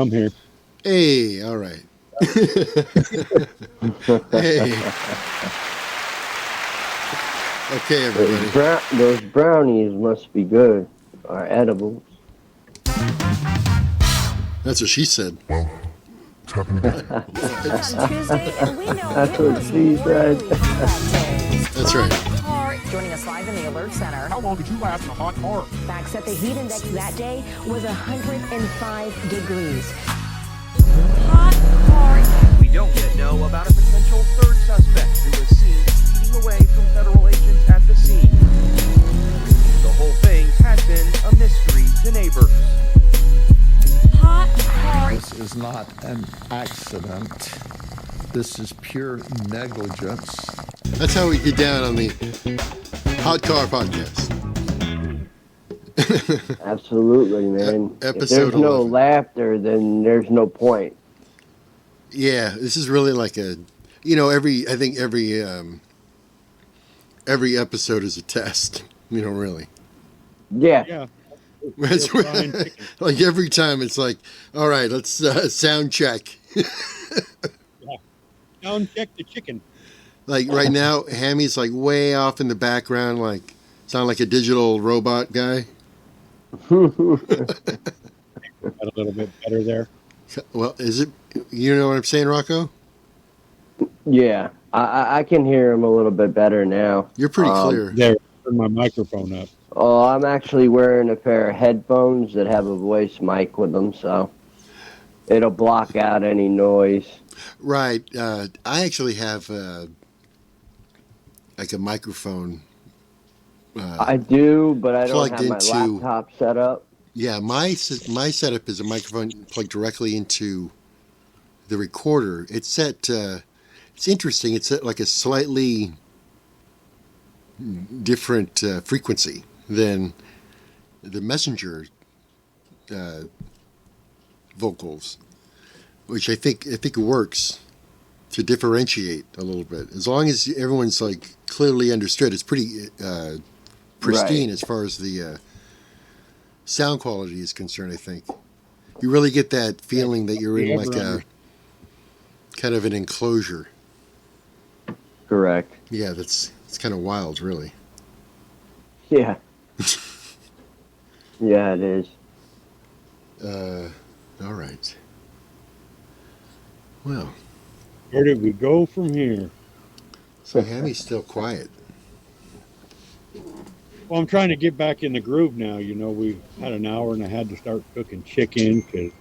I'm here. Hey, all right. Hey. Okay, everybody. Those brownies must be good. Or edibles. That's what she said. That's what she said. That's right. Joining us live in the Alert Center. How long did you last in a hot car? Facts that the heat index that day was 105 degrees. Hot car. We don't yet know about a potential third suspect who was seen speeding away from federal agents at the scene. The whole thing had been a mystery to neighbors. Hot car. This is not an accident. This is pure negligence. That's how we get down on the Hot Car Podcast. Absolutely, man. Episode if there's no 11. laughter, then there's no point. Yeah, this is really like a, I think every episode is a test. Really. Yeah. Yeah. That's like every time it's like, all right, let's sound check. Sound check the chicken. Like right now, Hammy's like way off in the background, like sound like a digital robot guy. Got a little bit better there. Well, is it? You know what I'm saying, Rocko? Yeah. I can hear him a little bit better now. You're pretty clear. There, turn my microphone up. Oh, I'm actually wearing a pair of headphones that have a voice mic with them, so it'll block out any noise. Right. I actually have like a microphone. I do, but I don't have my into- laptop set up. Yeah, my setup is a microphone plugged directly into the recorder. It's set. It's interesting. It's at like a slightly different frequency than the messenger vocals, which I think works to differentiate a little bit. As long as everyone's like clearly understood, it's pretty pristine Right. as far as the sound quality is concerned. I think you really get that feeling that you're in like a kind of an enclosure. Correct. Yeah, it's kind of wild, really. Yeah. Yeah, it is. All right. Well, Where did we go from here? so Hammy's still quiet. Well, I'm trying to get back in the groove now. We had an hour and I had to start cooking chicken because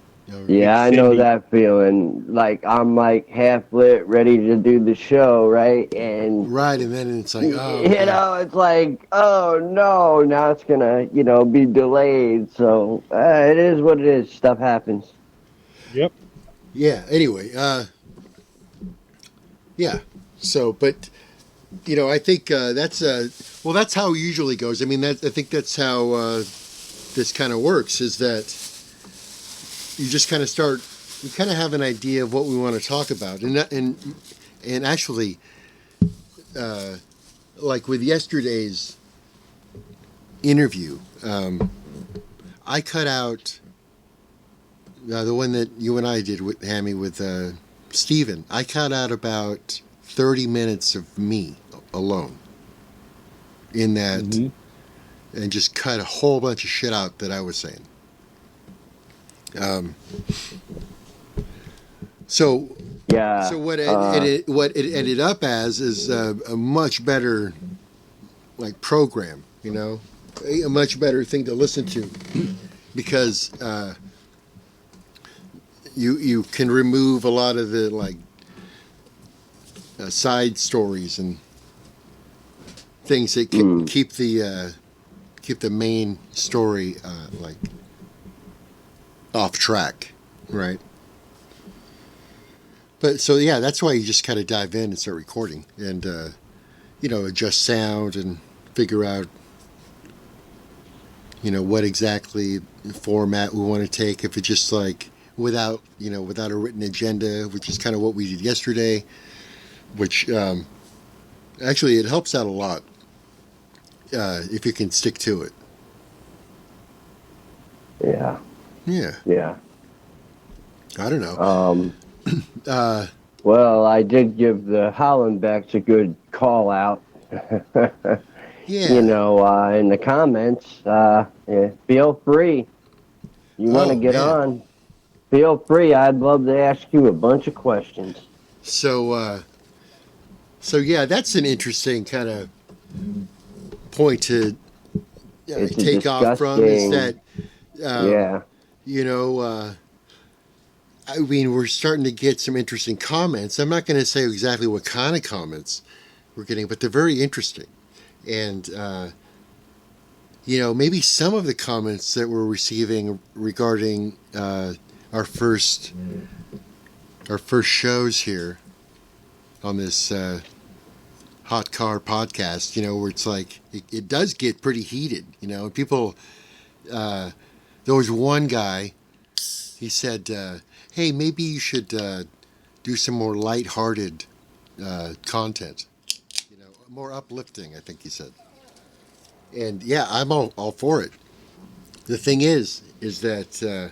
Yeah, I know Cindy. that feeling. Like, I'm like half lit, ready to do the show, right? And, Right, and then it's like, oh, it's like, oh no, now it's gonna, be delayed. So, it is what it is. Stuff happens. Yep. yeah. Anyway, yeah. So, but I think that's that's how it usually goes. I mean, I think that's how this kind of works. Is that you just kind of start, you kind of have an idea of what we want to talk about, and actually, like with yesterday's interview, I cut out the one that you and I did with Hammy with Steven. I cut out about 30 minutes of me alone in that, and just cut a whole bunch of shit out that I was saying. So Yeah. what it ended up as is a much better like program, a much better thing to listen to, because you can remove a lot of the like side stories and things that can keep the main story like off track, right? But so yeah, that's why you just kind of dive in and start recording and adjust sound and figure out what exactly format we want to take. If it's just like without a written agenda, which is kind of what we did yesterday, which actually it helps out a lot if you can stick to it. Yeah. Yeah. Yeah. I don't know. Well, I did give the Hollandbecks a good call out. Yeah. You know, in the comments, yeah, feel free. You want to Oh, get man. on? Feel free. I'd love to ask you a bunch of questions. So yeah, that's an interesting kind of point to It's a take off from. Is that yeah. you know? I mean, we're starting to get some interesting comments. I'm not going to say exactly what kind of comments we're getting, but they're very interesting. And, maybe some of the comments that we're receiving regarding our first shows here on this Hot Car podcast, where it's like, it does get pretty heated, people, there was one guy, he said, hey, maybe you should do some more lighthearted content, more uplifting, I think he said. And yeah, I'm all for it. The thing is that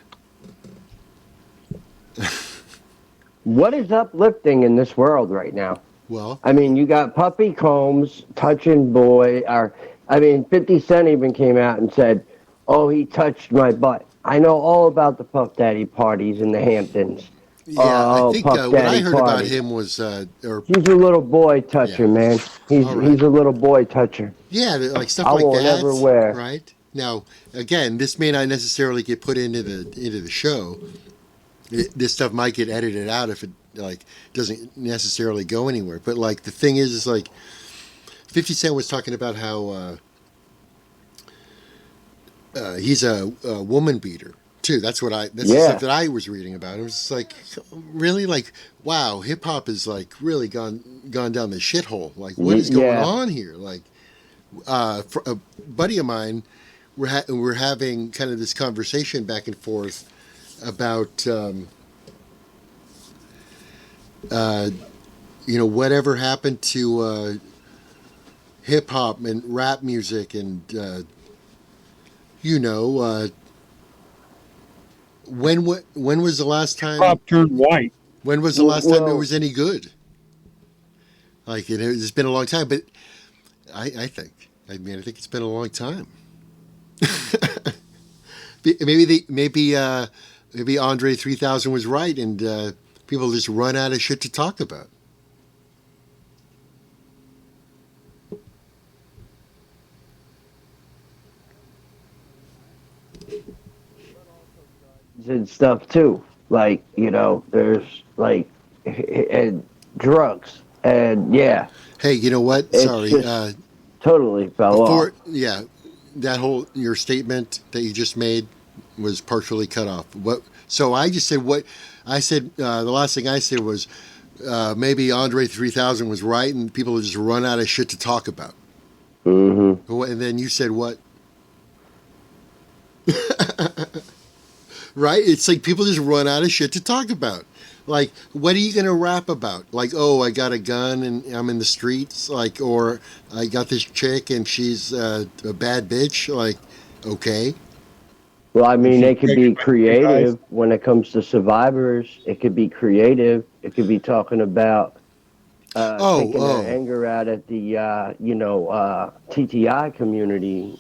What is uplifting in this world right now? well, I mean, you got Puppy Combs touching 50 Cent even came out and said, oh, he touched my butt. I know all about the Puff Daddy parties in the Hamptons. yeah, I think Puff what I Daddy heard party. about him was, He's a little boy toucher, Yeah. man. He's All right. he's a little boy toucher. yeah, like stuff I like won't that, ever wear. right? Now, again, this may not necessarily get put into the show. This stuff might get edited out if it doesn't necessarily go anywhere. But the thing is like 50 Cent was talking about how he's a woman beater too. That's the stuff that I was reading about. It was just like, really, wow, hip hop is really gone down the shithole. What is going on here? For a buddy of mine, we're having kind of this conversation back and forth about whatever happened to hip hop and rap music and when was the last time Pop turned white. when was the last time it was any good? It's been a long time, but I think it's been a long time. Maybe Andre 3000 was right, and people just run out of shit to talk about. And stuff too. There's and drugs. And yeah. Hey, you know what? It's Sorry. just totally fell off. Yeah, that your statement that you just made was partially cut off. So I just said what I said. The last thing I said was maybe Andre 3000 was right, and people just run out of shit to talk about. Mm-hmm. And then you said what? Right? It's like people just run out of shit to talk about. What are you going to rap about? Oh, I got a gun and I'm in the streets. Or I got this chick and she's a bad bitch. Okay. Well, I mean, they could be creative when it comes to survivors. It could be creative. It could be talking about taking their anger out at the, TTI community,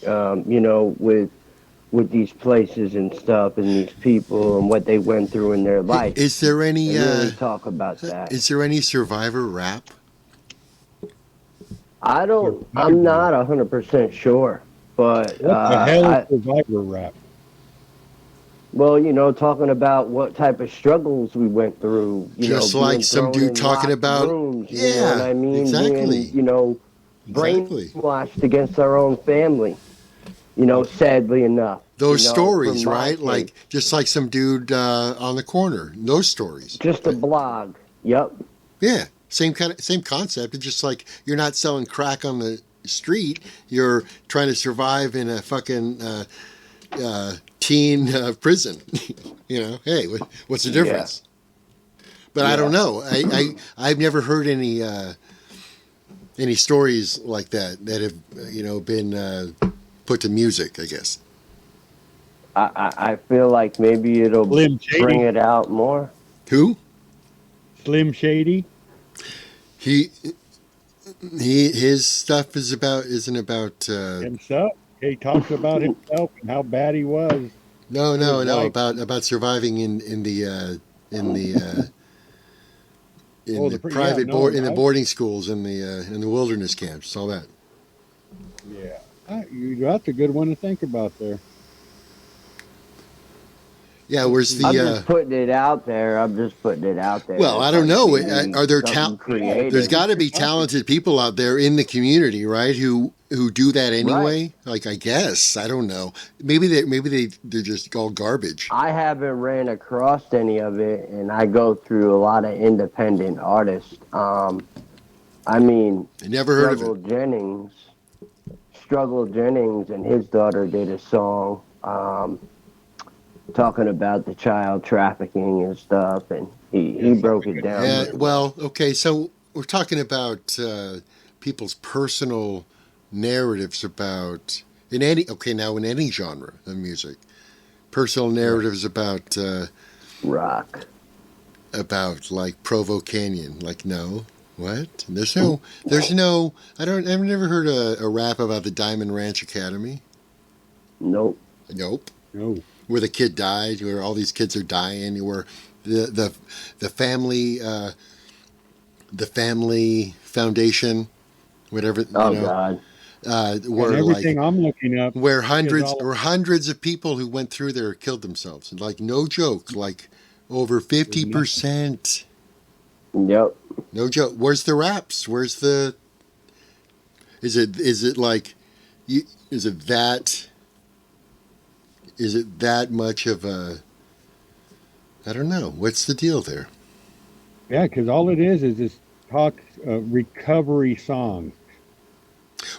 with these places and stuff and these people and what they went through in their life. Is there any they really talk about that? Is there any survivor rap? I'm not 100% sure, but What the hell is survivor rap? Well, talking about what type of struggles we went through. Just like some dude talking about, rooms, you know what I mean? Exactly. Being, brainwashed against our own family. Sadly enough. Those stories, right? Just like some dude on the corner. Those stories. Just a blog. Yep. Yeah. Same concept. It's just like you're not selling crack on the street. You're trying to survive in a fucking teen prison. Hey, what's the difference? Yeah. But I don't know. I've never heard any stories like that have been put to music, I guess. I feel like maybe it'll Slim Shady. bring it out more. Who? Slim Shady. He his stuff isn't about Himself. He talks about himself and how bad he was. no His life. about surviving in the Oh, the the- private yeah, board no, in the I- boarding schools in the wilderness camps, all that. Yeah. That's a good one to think about there. Yeah, where's I'm the just putting it out there. well, I don't know. Are there creative? There's got to be talented people out there in the community, right? Who do that anyway. Like, I guess, I don't know. Maybe they're just all garbage. I haven't ran across any of it, and I go through a lot of independent artists. I mean, I never heard of it. Struggle Jennings and his daughter did a song talking about the child trafficking and stuff, and he broke it down. Yeah, well, okay, so we're talking about people's personal narratives about in any genre of music, personal narratives about Rock. about like Provo Canyon. Like, no, what? There's no. I've never heard a rap about the Diamond Ranch Academy. Nope. Nope. No. Where the kid died, where all these kids are dying, where the family foundation, whatever. Oh you know, God. Where And everything like I'm looking up. where is hundreds of people who went through there killed themselves. And like, no joke, like over 50%. Yep. No joke. Where's the raps? Where's the? Is it like? Is it that? Is it that much of a? I don't know. What's the deal there? Yeah, because all it is this talk recovery song.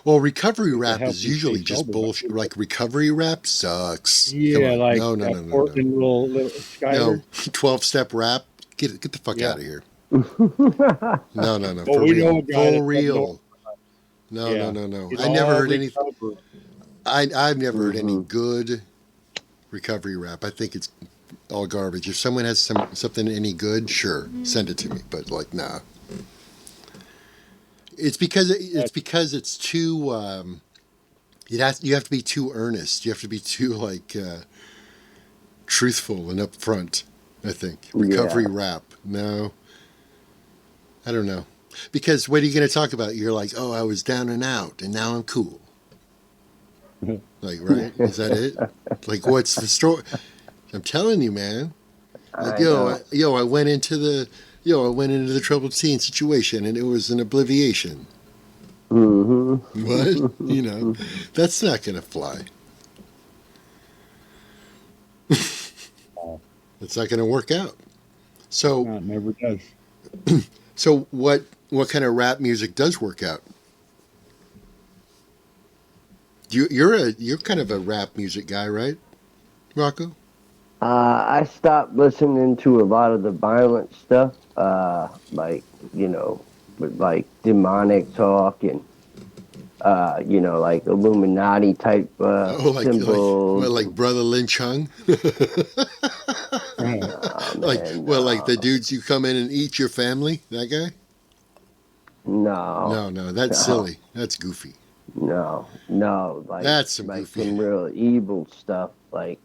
Well, recovery rap help is you usually stay just sober. bullshit. Like, recovery rap sucks. Come Yeah, on. like no. Portland little Skyler. No, 12-step rap. Get the fuck Yeah. out of here. No. Well, For we know real. a guy that's For from real. No. It's I never all heard any. recovery. I've never heard any good recovery rap. I think it's all garbage. If someone has something any good, sure, send it to me. But like, nah. It's because it's too. You have to be too earnest. You have to be too like truthful and upfront. I think recovery rap. No, I don't know. Because what are you going to talk about? You're like, oh, I was down and out, and now I'm cool. Like, right? Is that it? Like, what's the story? I'm telling you, man. Like, I went into the troubled teen situation, and it was an obliviation. Mm-hmm. What? You know, that's not going to fly. It's not going to work out. So, No, it never does. so what kind of rap music does work out? You're kind of a rap music guy, right, Rocko? I stopped listening to a lot of the violent stuff, like, with like demonic talk and, like Illuminati type symbols. like Brother Lin Chung? Like the dudes you come in and eat your family? That guy? No, that's silly. That's goofy. No, like That's some like goofy. some real evil stuff, like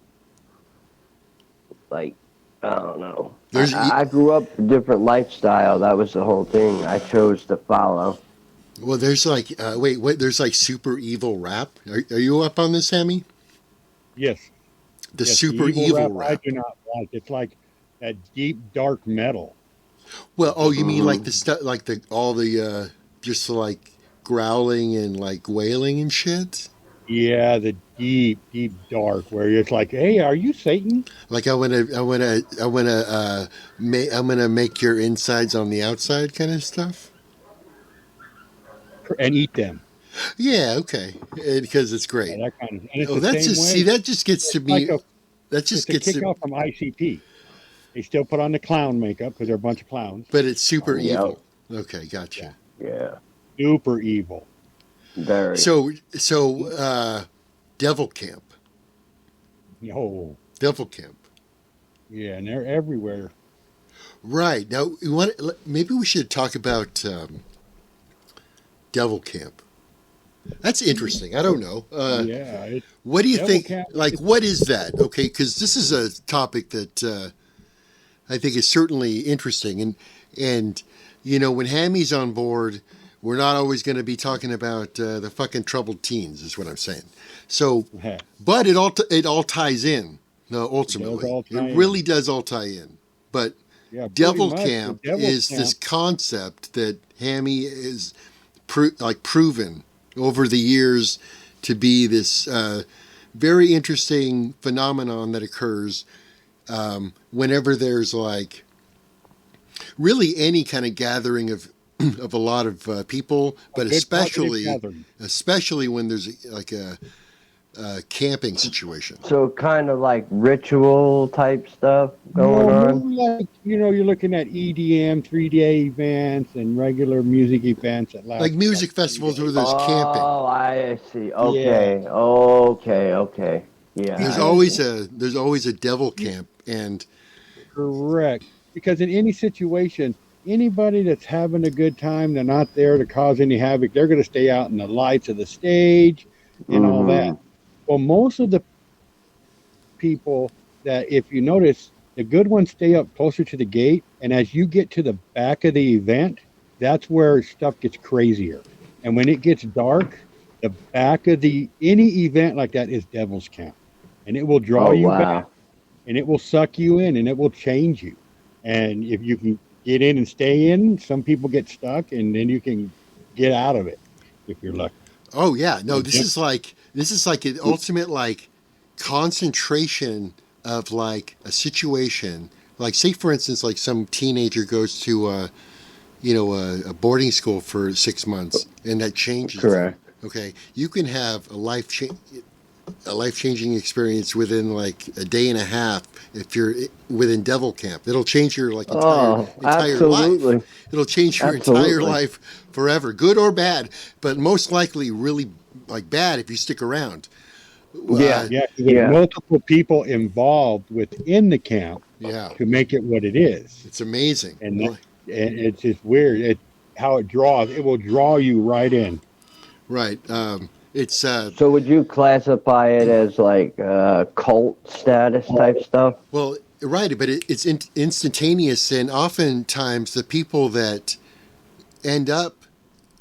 I don't know. I grew up a different lifestyle. That was the whole thing. I chose to follow. Well, there's like there's like super evil rap. Are you up on this, Hammy? Yes. The Yes, super evil rap. I do not like. It's like that deep dark metal. Well, you mean like the stuff, like all the just like growling and like wailing and shit? Yeah, the deep dark where it's like, hey, are you Satan? Like I'm gonna make your insides on the outside kind of stuff. And eat them. Yeah, okay, because it's great. Yeah, that kind of. And it's Oh, the that's same just way. that just gets to me. That just It's gets a to. kickoff from ICP. They still put on the clown makeup because they're a bunch of clowns. But it's super Yeah. evil. Okay, gotcha. Yeah, Super evil. very. So Devil Camp. Oh, Devil camp. yeah, and they're everywhere. Right. Now, maybe we should talk about Devil Camp. That's interesting. I don't know. Yeah, it's What do you devil think? camp. Like, what is that? Okay, because this is a topic that I think is certainly interesting. And when Hammy's on board, we're not always going to be talking about the fucking troubled teens, is what I'm saying. So, but it all ties in. No, ultimately, it really does all tie in. But Yeah, Devil pretty much. Camp The devil is camp, this concept that Hammy is proven over the years to be this very interesting phenomenon that occurs whenever there's like really any kind of gathering of a lot of people, but good positive especially when there's like a camping situation. So kind of like ritual type stuff going on. more like, you're looking at EDM 3-day events and regular music events that last Like music festivals where there's camping. Oh, I see. Okay. Okay. Yeah. There's always a devil camp, and Correct. Because in any situation, anybody that's having a good time, they're not there to cause any havoc. They're going to stay out in the lights of the stage and all that. Well, most of the people that, if you notice, the good ones stay up closer to the gate. And as you get to the back of the event, that's where stuff gets crazier. And when it gets dark, the back of any event like that is Devil's Camp. And it will draw you back. And it will suck you in, and it will change you. And if you can get in and stay in, some people get stuck, and then you can get out of it if you're lucky. oh yeah, no, this is like an ultimate like concentration of like a situation. Like say for instance, like some teenager goes to a boarding school for 6 months, and that changes. Correct. Okay, you can have a life-changing experience within like a day and a half if you're within Devil Camp. It'll change your like entire absolutely. life. It'll change your entire life forever, good or bad, but most likely really like bad if you stick around. Yeah. There's multiple people involved within the camp to make it what it is. It's amazing. And it's just weird how it draws. It will draw you right in. Right. It's So would you classify it as like cult status type stuff? well, right, but it's instantaneous, and oftentimes the people that end up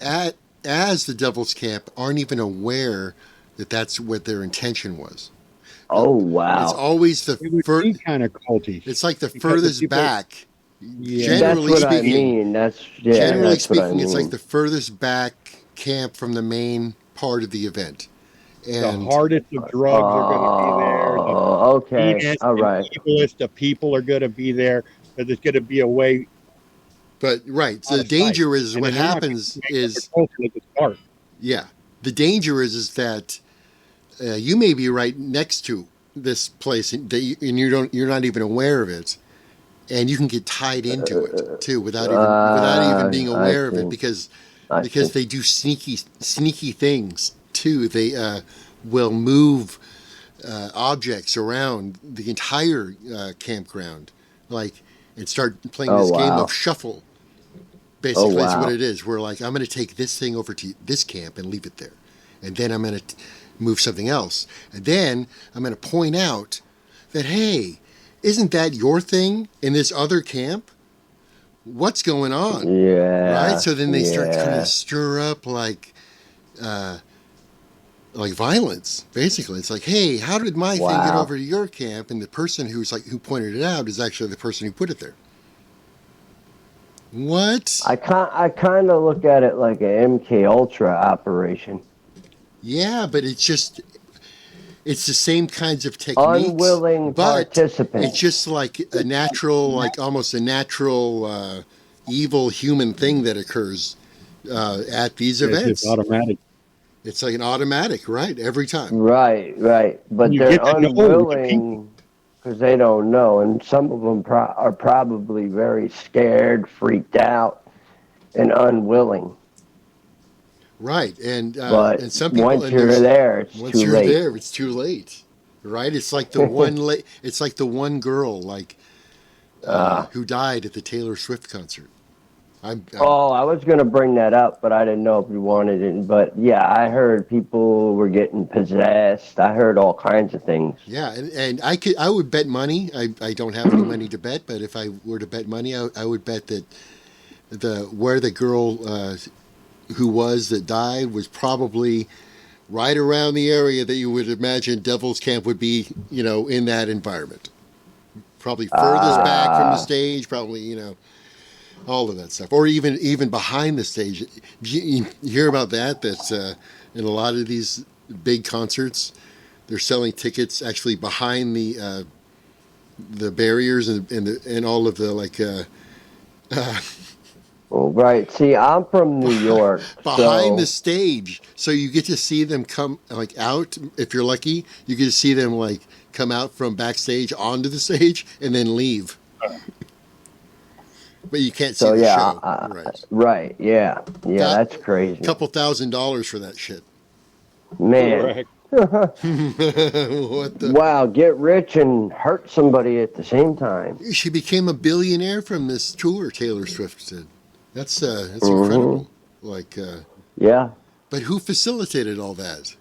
as the Devil's Camp aren't even aware that that's what their intention was. Oh wow! It's always It would be kind of culty. It's like the Because furthest the people- back. Yeah, Generally that's what speaking, I mean. generally That's what I speaking, it's mean. like the furthest back camp from the main part of the event. the And hardest of drugs are going to be there. The Oh, okay. meanest All right. and evilest of people are going to be there because there's going to be a way. but right, so out the of danger sight. is And what they're not happens gonna make is it culture at the start. yeah, the danger is that you may be right next to this place and you're not even aware of it, and you can get tied into it too without even being aware of it because they do sneaky things too. They will move objects around the entire campground, like, and start playing this game of shuffle. Basically, that's what it is. We're like, I'm going to take this thing over to this camp and leave it there, and then I'm going to move something else, and then I'm going to point out that, hey, isn't that your thing in this other camp? What's going on? Yeah. Right. So then they start kind of stir up like violence. Basically, it's like, hey, how did my thing get over to your camp? And the person who pointed it out is actually the person who put it there. What? I kind of look at it like an MK Ultra operation. Yeah, but it's the same kinds of techniques. Unwilling but participants. It's just like a natural, like almost a natural evil human thing that occurs at these events. It's automatic. It's like an automatic, right? Every time. Right. But You they're get to know the unwilling people. because they don't know, and some of them are probably very scared, freaked out, and unwilling. Right, and But some people. once and you're there's- there, it's once too you're late. there, it's too late. right? It's like the one. It's like the one girl, like who died at the Taylor Swift concert. Oh, I was going to bring that up, but I didn't know if you wanted it. But yeah, I heard people were getting possessed. I heard all kinds of things. Yeah, and I would bet money. I don't have any money to bet, but if I were to bet money, I would bet that where the girl that died was probably right around the area that you would imagine Devil's Camp would be, in that environment. Probably furthest back from the stage, probably, all of that stuff. Or even behind the stage. You hear about that in a lot of these big concerts, they're selling tickets actually behind the barriers and all of the Well, right. See, I'm from New York. behind the stage, so you get to see them come out. If you're lucky, you get to see them come out from backstage onto the stage and then leave. But you can't see the show. Right. Yeah. That's crazy. A couple $1,000 for that shit. Man. Wow, get rich and hurt somebody at the same time. She became a billionaire from this tour Taylor Swift did. That's incredible. Yeah. But who facilitated all that?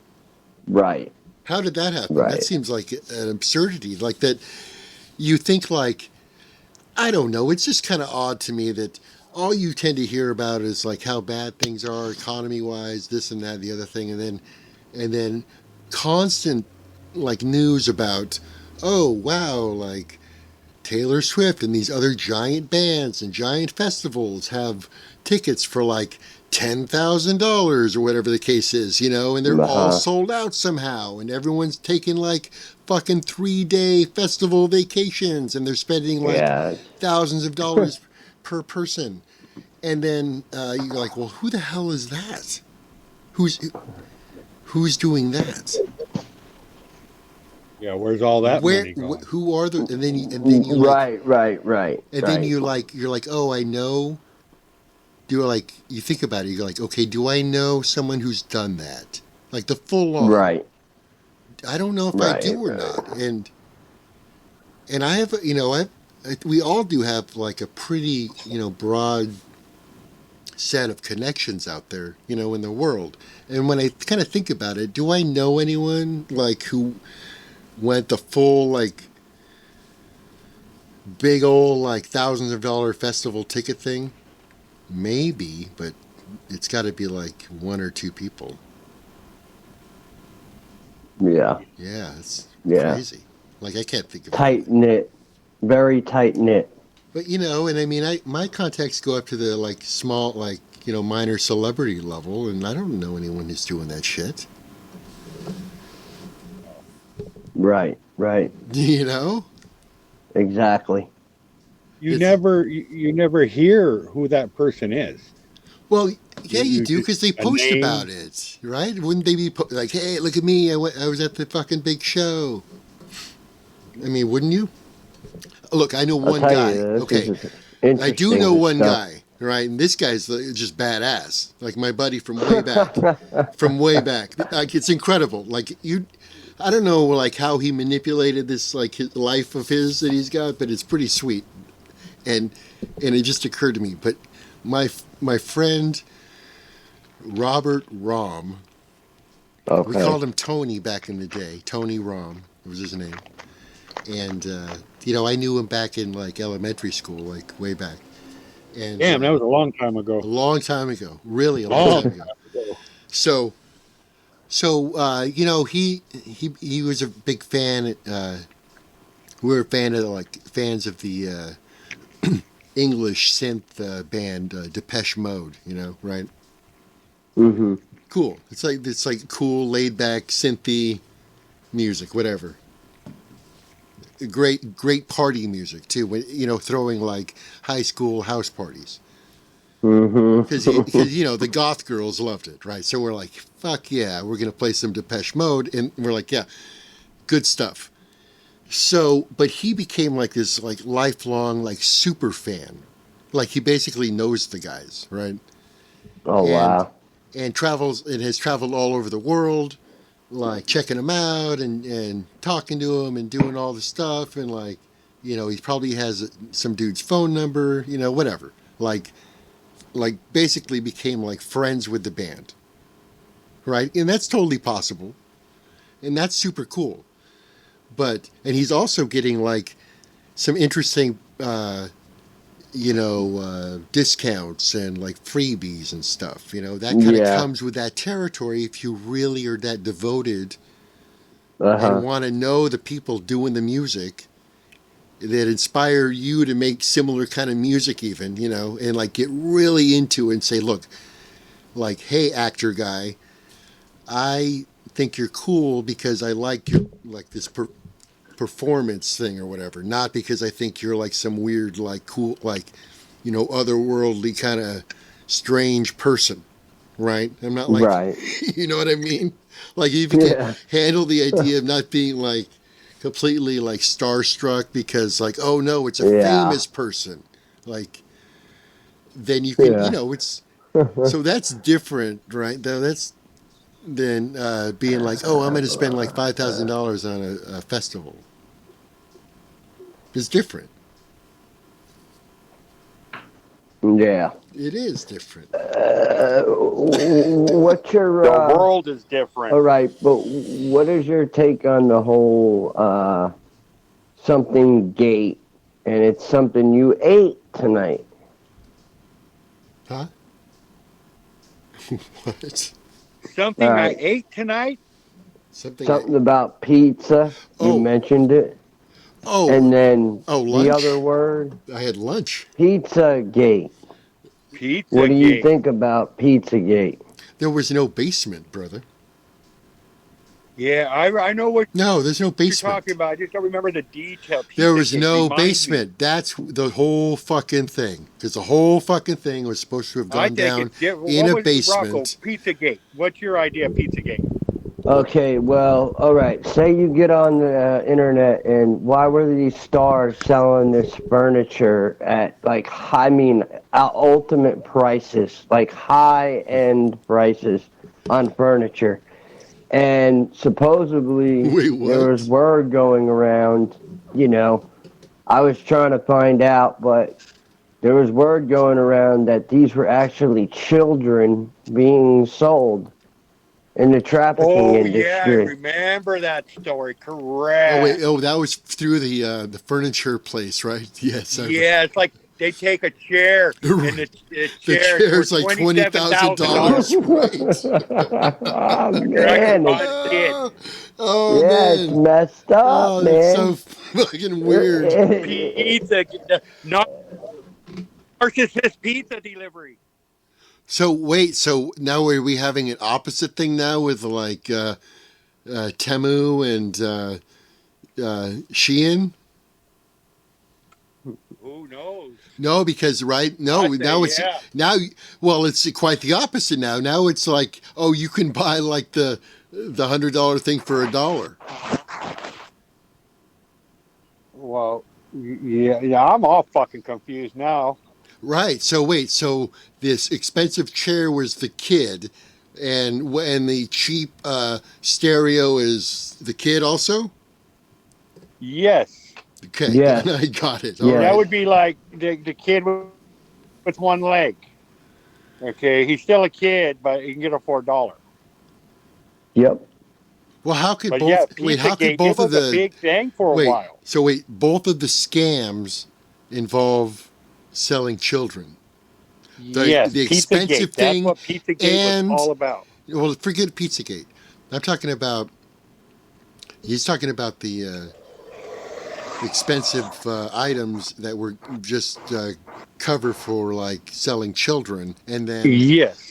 Right. How did that happen? Right. That seems like an absurdity. Like that, you think I don't know. It's just kind of odd to me that all you tend to hear about is how bad things are economy-wise, this and that, the other thing, and then constant news about, oh wow, Taylor Swift and these other giant bands and giant festivals have tickets for $10,000 or whatever the case is, and they're all sold out somehow, and everyone's taking fucking 3-day festival vacations, and they're spending thousands of dollars per person, and then you're like, well, who the hell is that? Who's doing that? Yeah, where's all that money going? Who are the? And then you right. And then you're like, oh, I know. You think about it. You're like, okay, do I know someone who's done that? The full on. Right. I don't know if I do or not. And I have, we all do have a pretty, broad set of connections out there, in the world. And when I kind of think about it, do I know anyone who went the full big old thousands of dollar festival ticket thing? Maybe, but it's got to be one or two people. Yeah. Yeah, it's crazy. I can't think of tight knit, very tight knit. But and I mean, my contacts go up to the small, minor celebrity level, and I don't know anyone who's doing that shit. Right. Exactly. You never hear who that person is. Well, yeah, you do, because they post about it, right? Wouldn't they be hey, look at me, I was at the fucking big show. I mean, wouldn't you? Look, I know one guy. Okay, I do know one guy, right? And this guy's just badass. My buddy from way back. It's incredible. I don't know, how he manipulated this, his life of his that he's got, but it's pretty sweet. And it just occurred to me. But my friend Robert Rom, we called him Tony back in the day. Tony Rom was his name. And I knew him back in elementary school, way back. And damn, that was a long time ago. A long time ago, really a long time ago. So he was a big fan. We were fans of the English synth band Depeche Mode. Right? Mm-hmm. Cool. It's cool, laid back, synthy music, whatever. Great party music too. When throwing high school house parties. Mm-hmm. Because the goth girls loved it, right? So we're like, fuck yeah, we're gonna play some Depeche Mode, and we're like, yeah, good stuff. So, but he became this lifelong super fan. He basically knows the guys, right? Oh, wow. And has traveled all over the world, like checking him out and talking to him and doing all the stuff and like, you know, he probably has some dude's phone number, you know, whatever. Like basically became like friends with the band, right? And that's totally possible, and that's super cool. And he's also getting like some interesting, discounts and like freebies and stuff. You know, that kind of comes with that territory if you really are that devoted and want to know the people doing the music that inspire you to make similar kind of music even, you know, and like get really into it and say, look, like, hey, actor guy, I think you're cool because I like your, like this performance thing or whatever, not because I think you're like some weird, like cool, like, you know, otherworldly kind of strange person, right? I'm not like, right. You know what I mean? Like if you can handle the idea of not being like completely like starstruck because like, oh no, it's a famous person, like then you can, you know, it's so that's different, right? Though that's than being like, oh, I'm going to spend like $5,000 on a festival. It's different. Yeah. It is different. What's your... the world is different. All right, but what is your take on the whole something gate, and it's something you ate tonight? Huh? What? Something I ate tonight? Something about pizza. You mentioned it. Oh. And then lunch? the other word? I had lunch. Pizzagate. Pizzagate. What do you think about Pizzagate? There was no basement, brother. Yeah, I know what there's no basement. you're talking about. I just don't remember the detail. There was no basement. That's the whole fucking thing. Because the whole fucking thing was supposed to have gone down in a basement. Rocko, Pizzagate. What's your idea of Pizzagate? Okay, well, all right. Say you get on the internet, and why were these stars selling this furniture at, like, ultimate prices, like high-end prices on furniture? And supposedly there was word going around, you know, I was trying to find out, but there was word going around that these were actually children being sold in the trafficking industry. Yeah, I remember that story. Correct. That was through the furniture place, right? Yes. Yeah, it's like they take a chair, and the chair's like $20,000. Oh, man. Man. It's messed up, man. It's so fucking weird. Pizza, narcissist pizza delivery. So wait, so now are we having an opposite thing now with like Temu and Shein? Who knows? No, because it's quite the opposite now. Now it's like, oh, you can buy like the $100 thing for $1. Well, yeah, I'm all fucking confused now. Right. So wait. So this expensive chair was the kid, and the cheap stereo is the kid also. Yes. Okay. Yeah. I got it. Yeah. That would be like the kid with one leg. Okay, he's still a kid, but he can get it for $1. Yep. Well, how could both? Yeah, wait, how could both of the big thing for a while? So wait, both of the scams involve selling children. Yes, the expensive Pizzagate. thing. That's what Pizzagate was all about. Well, forget Pizzagate. I'm talking about. He's talking about the expensive items that were just cover for like selling children, and then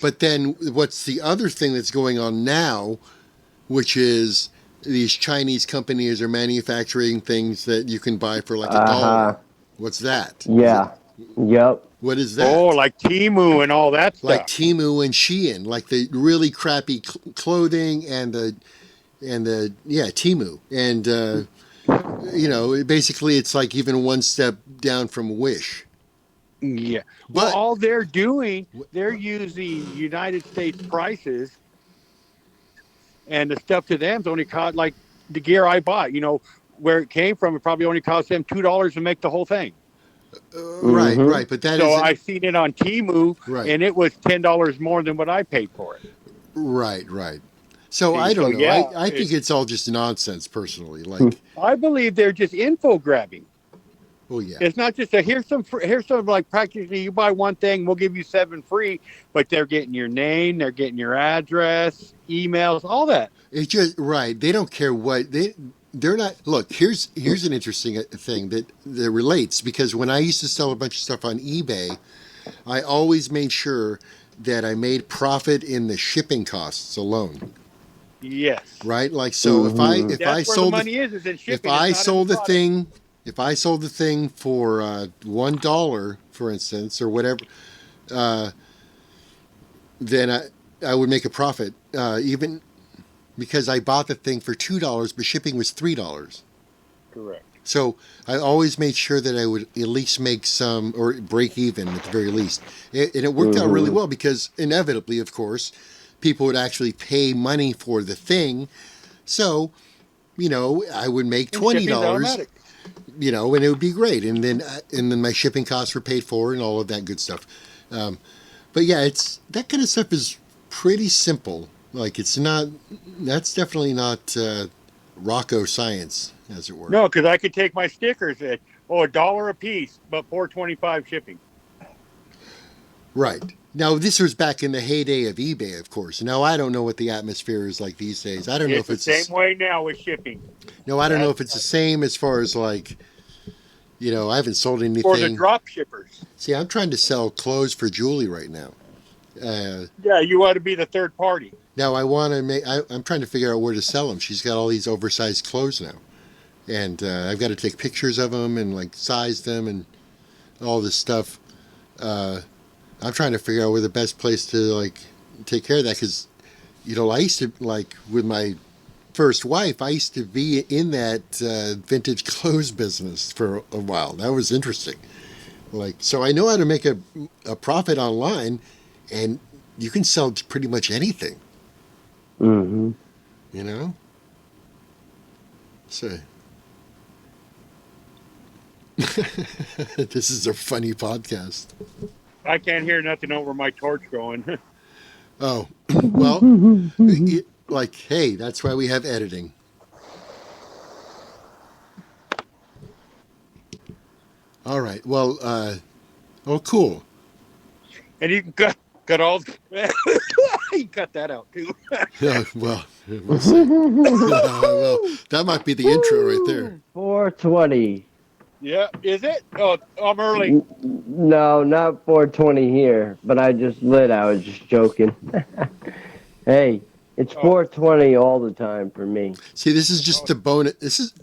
But then, what's the other thing that's going on now, which is these Chinese companies are manufacturing things that you can buy for like $1. What's that? Yeah. Yep. What is that? Oh, like Temu and all that stuff. Like Temu and Shein, like the really crappy clothing and the Temu, and basically it's like even one step down from Wish. Yeah. But well, all they're doing, they're using United States prices and the stuff to them's only cost like the gear I bought. Where it came from, it probably only cost them $2 to make the whole thing. Right. But that so I seen it on Temu, and it was $10 more than what I paid for it. Right. So I don't know. Yeah, I think it's all just nonsense, personally. Like, I believe they're just info grabbing. Well, yeah. It's not just here's some like practically you buy one thing, we'll give you 7 free, but they're getting your name, they're getting your address, emails, all that. It's just right. They don't care what they're not. Look, here's an interesting thing that relates, because when I used to sell a bunch of stuff on eBay, I always made sure that I made profit in the shipping costs alone. Yes. Right. Like, so if I sold the thing for $1, for instance, or whatever, then I would make a profit, even because I bought the thing for $2, but shipping was $3. Correct. So I always made sure that I would at least make some, or break even at the very least. And it worked out really well, because inevitably, of course, people would actually pay money for the thing. So, I would make $20, and it would be great. And then my shipping costs were paid for and all of that good stuff. But yeah, that kind of stuff is pretty simple. Like, that's definitely not Rocko science, as it were. No, because I could take my stickers at $1 a piece, but $4.25 shipping. Right. Now, this was back in the heyday of eBay, of course. Now, I don't know what the atmosphere is like these days. I don't know if it's the same way now with shipping. No, I don't know if it's the same as far as like, I haven't sold anything. For the drop shippers. See, I'm trying to sell clothes for Julie right now. Yeah, you ought to be the third party. Now, I'm trying to figure out where to sell them. She's got all these oversized clothes now. And I've got to take pictures of them and like size them and all this stuff. I'm trying to figure out where the best place to like take care of that, because, I used to, like, with my first wife, I used to be in that vintage clothes business for a while. That was interesting. Like, so I know how to make a profit online, and you can sell pretty much anything. Mm-hmm. So this is a funny podcast. I can't hear nothing over my torch going. Oh, well, hey, that's why we have editing. All right. Well, cool. And you can cut all. You cut that out too. Yeah, well, we'll see. Well, that might be the intro right there. 420. Yeah, is it? Oh, I'm early. No, not 420 here, but I just lit. I was just joking. Hey, it's 420 all the time for me. See, this is just a bonus. This is.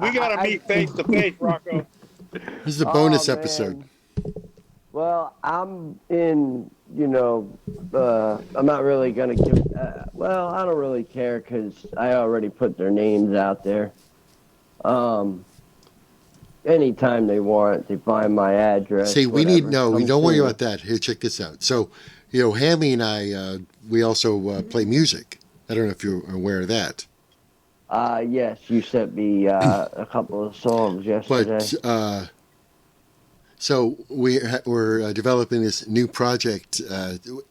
We gotta meet face to face, Rocko. This is a bonus episode. Well, I'm in. I'm not really gonna give. I don't really care, because I already put their names out there. Anytime they want, they find my address. See, we don't worry about that. Here, check this out. So, Hammy and I, we also play music. I don't know if you're aware of that. Yes, you sent me a couple of songs yesterday. But, so we're developing this new project.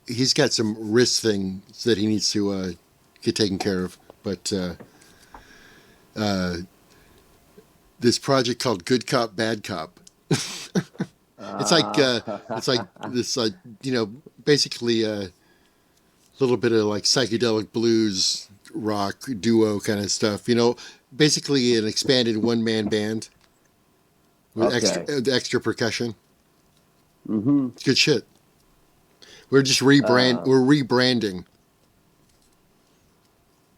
He's got some wrist things that he needs to get taken care of. But this project called Good Cop, Bad Cop. It's like this, basically a little bit of like psychedelic blues rock duo kind of stuff. Basically an expanded one-man band with extra percussion. Mm-hmm. It's good shit. We're just we're rebranding,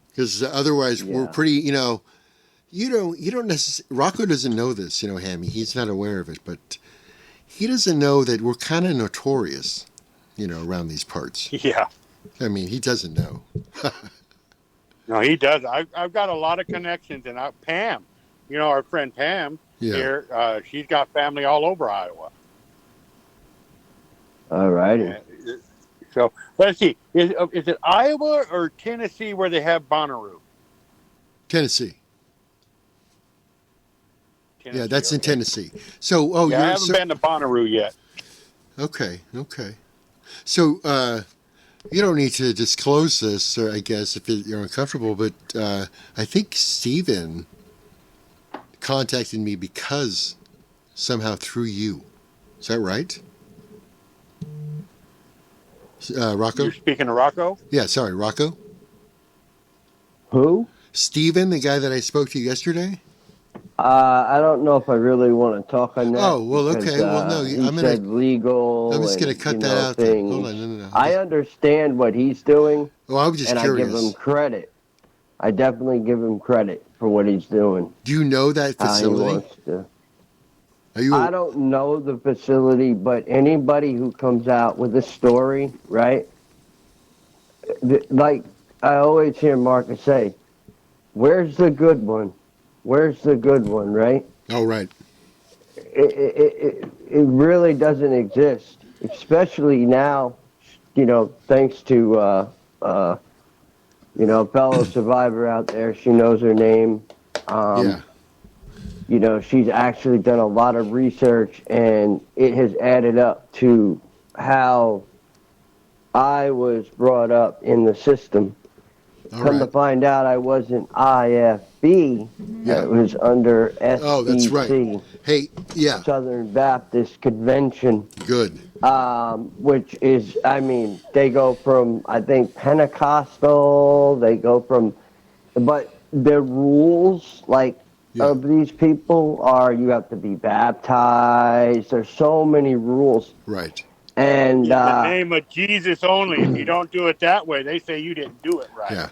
because otherwise we're pretty. You don't necessarily. Rocko doesn't know this, Hammy. He's not aware of it, but he doesn't know that we're kind of notorious, around these parts. Yeah. I mean, he doesn't know. No, he does. I've got a lot of connections, and Pam, our friend Pam here, she's got family all over Iowa. All righty. So let's see. Is it Iowa or Tennessee where they have Bonnaroo? Tennessee. Yeah, that's in okay. Tennessee. So, I haven't been to Bonnaroo yet. Okay. So, you don't need to disclose this, I guess, if you're uncomfortable, but I think Steven contacted me because somehow through you. Is that right? Rocko? You're speaking of Rocko? Yeah, sorry, Rocko? Who? Steven, the guy that I spoke to yesterday? I don't know if I really want to talk on that. Oh, well, because, okay. Well, no, he said legal. I'm just going to cut that out. Things. Hold on, no. I understand what he's doing. Oh, I was just curious. I give him credit. I definitely give him credit for what he's doing. Do you know that facility? I don't know the facility, but anybody who comes out with a story, right? Like I always hear Marcus say, "Where's the good one? Where's the good one?" Right? Oh, right. It really doesn't exist, especially now. Thanks to fellow survivor out there. She knows her name. Yeah. She's actually done a lot of research, and it has added up to how I was brought up in the system. Come to find out, I wasn't IFB. Yeah. It was under SBC. Oh, that's right. Hey, yeah. Southern Baptist Convention. Good. Which is, they go from, I think, Pentecostal. They go from, but the rules, of these people are you have to be baptized. There's so many rules. Right. And in the name of Jesus only. If you don't do it that way, they say you didn't do it right. Yeah.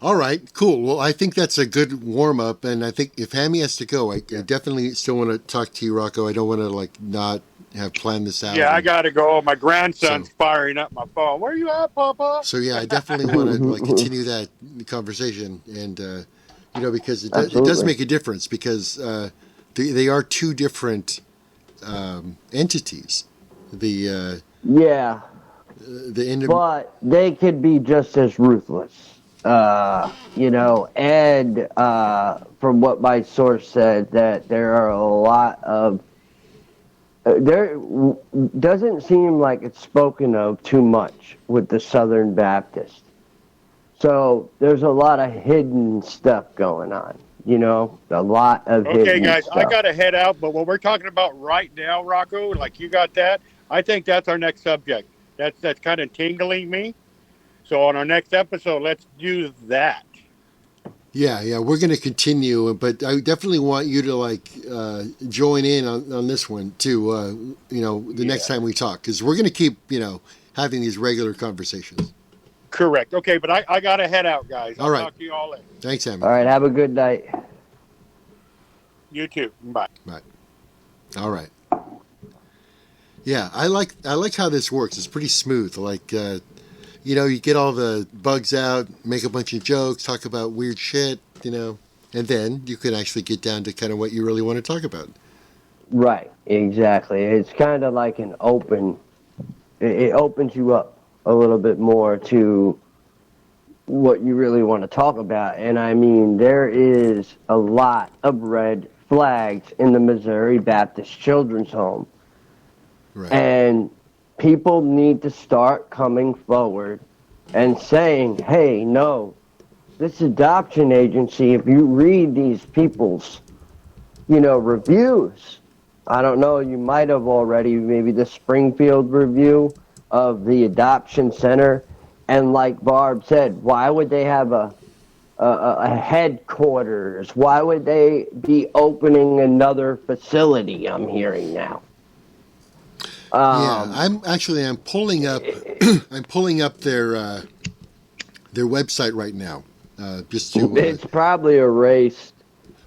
All right. Cool. Well, I think that's a good warm up, and I think if Hammy has to go, I definitely still want to talk to you, Rocko. I don't want to not have planned this out. Yeah, I got to go. My grandson's firing up my phone. Where you at, Papa? So yeah, I definitely want to continue that conversation, and because it does make a difference because they are two different entities. The but they could be just as ruthless. And from what my source said, that there are a lot of there doesn't seem like it's spoken of too much with the Southern Baptist. So there's a lot of hidden stuff going on. A lot of Okay, guys, stuff. I got to head out, but what we're talking about right now, Rocko, like you got that, I think that's our next subject. That's kind of tingling me. So on our next episode, let's do that. Yeah, we're going to continue, but I definitely want you to join in on this one too. The next time we talk, because we're going to keep having these regular conversations. Correct. Okay, but I got to head out, guys. All right. Talk to you all later. Thanks, Hammy. All right, have a good night. You too. Bye. Bye. All right. Yeah, I like how this works. It's pretty smooth. You get all the bugs out, make a bunch of jokes, talk about weird shit, and then you can actually get down to kind of what you really want to talk about. Right, exactly. It's kind of like it opens you up a little bit more to what you really want to talk about. And there is a lot of red flags in the Missouri Baptist Children's Home. Right. And people need to start coming forward and saying, hey, no, this adoption agency, if you read these people's, reviews, I don't know, you might have already, maybe the Springfield review of the adoption center. And like Barb said, why would they have a headquarters? Why would they be opening another facility? I'm hearing now. I'm pulling up their website right now. Just to. It's probably erased.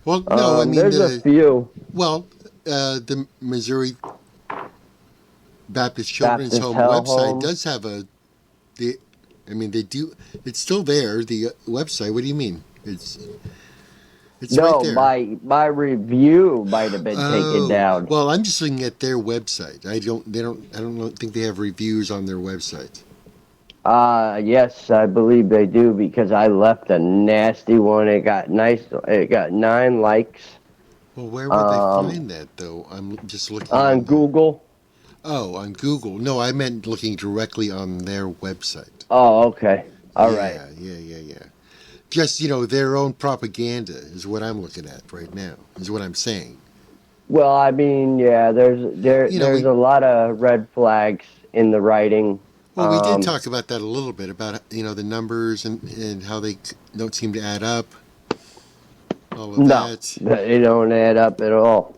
Well, no, there's a few. Well, the Missouri Baptist Children's Home website does have they do. It's still there. The website. What do you mean? It's right there. my review might have been taken down. Well, I'm just looking at their website. I don't think they have reviews on their website. Yes, I believe they do because I left a nasty one. It got nice. It got 9 likes Well, where would they find that, though? I'm just looking on on the. Google. Oh, on Google. No, I meant looking directly on their website. Oh, okay. All right. Yeah. Just, their own propaganda is what I'm looking at right now, is what I'm saying. Well, I mean, yeah, there's a lot of red flags in the writing. Well, we did talk about that a little bit, about, the numbers and how they don't seem to add up. All of No, that. they don't add up at all.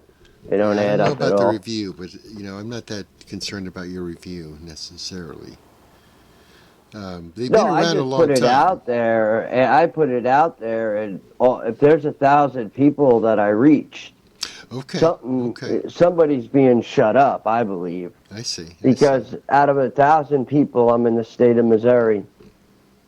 They don't I add don't know up at about the all. review, but, I'm not that concerned about your review necessarily. They've No, been I around a just long put it time. out there, and I put it out there, and if there's 1,000 people that I reach, Okay. somebody's being shut up, I believe. I see. Because out of 1,000 people, I'm in the state of Missouri.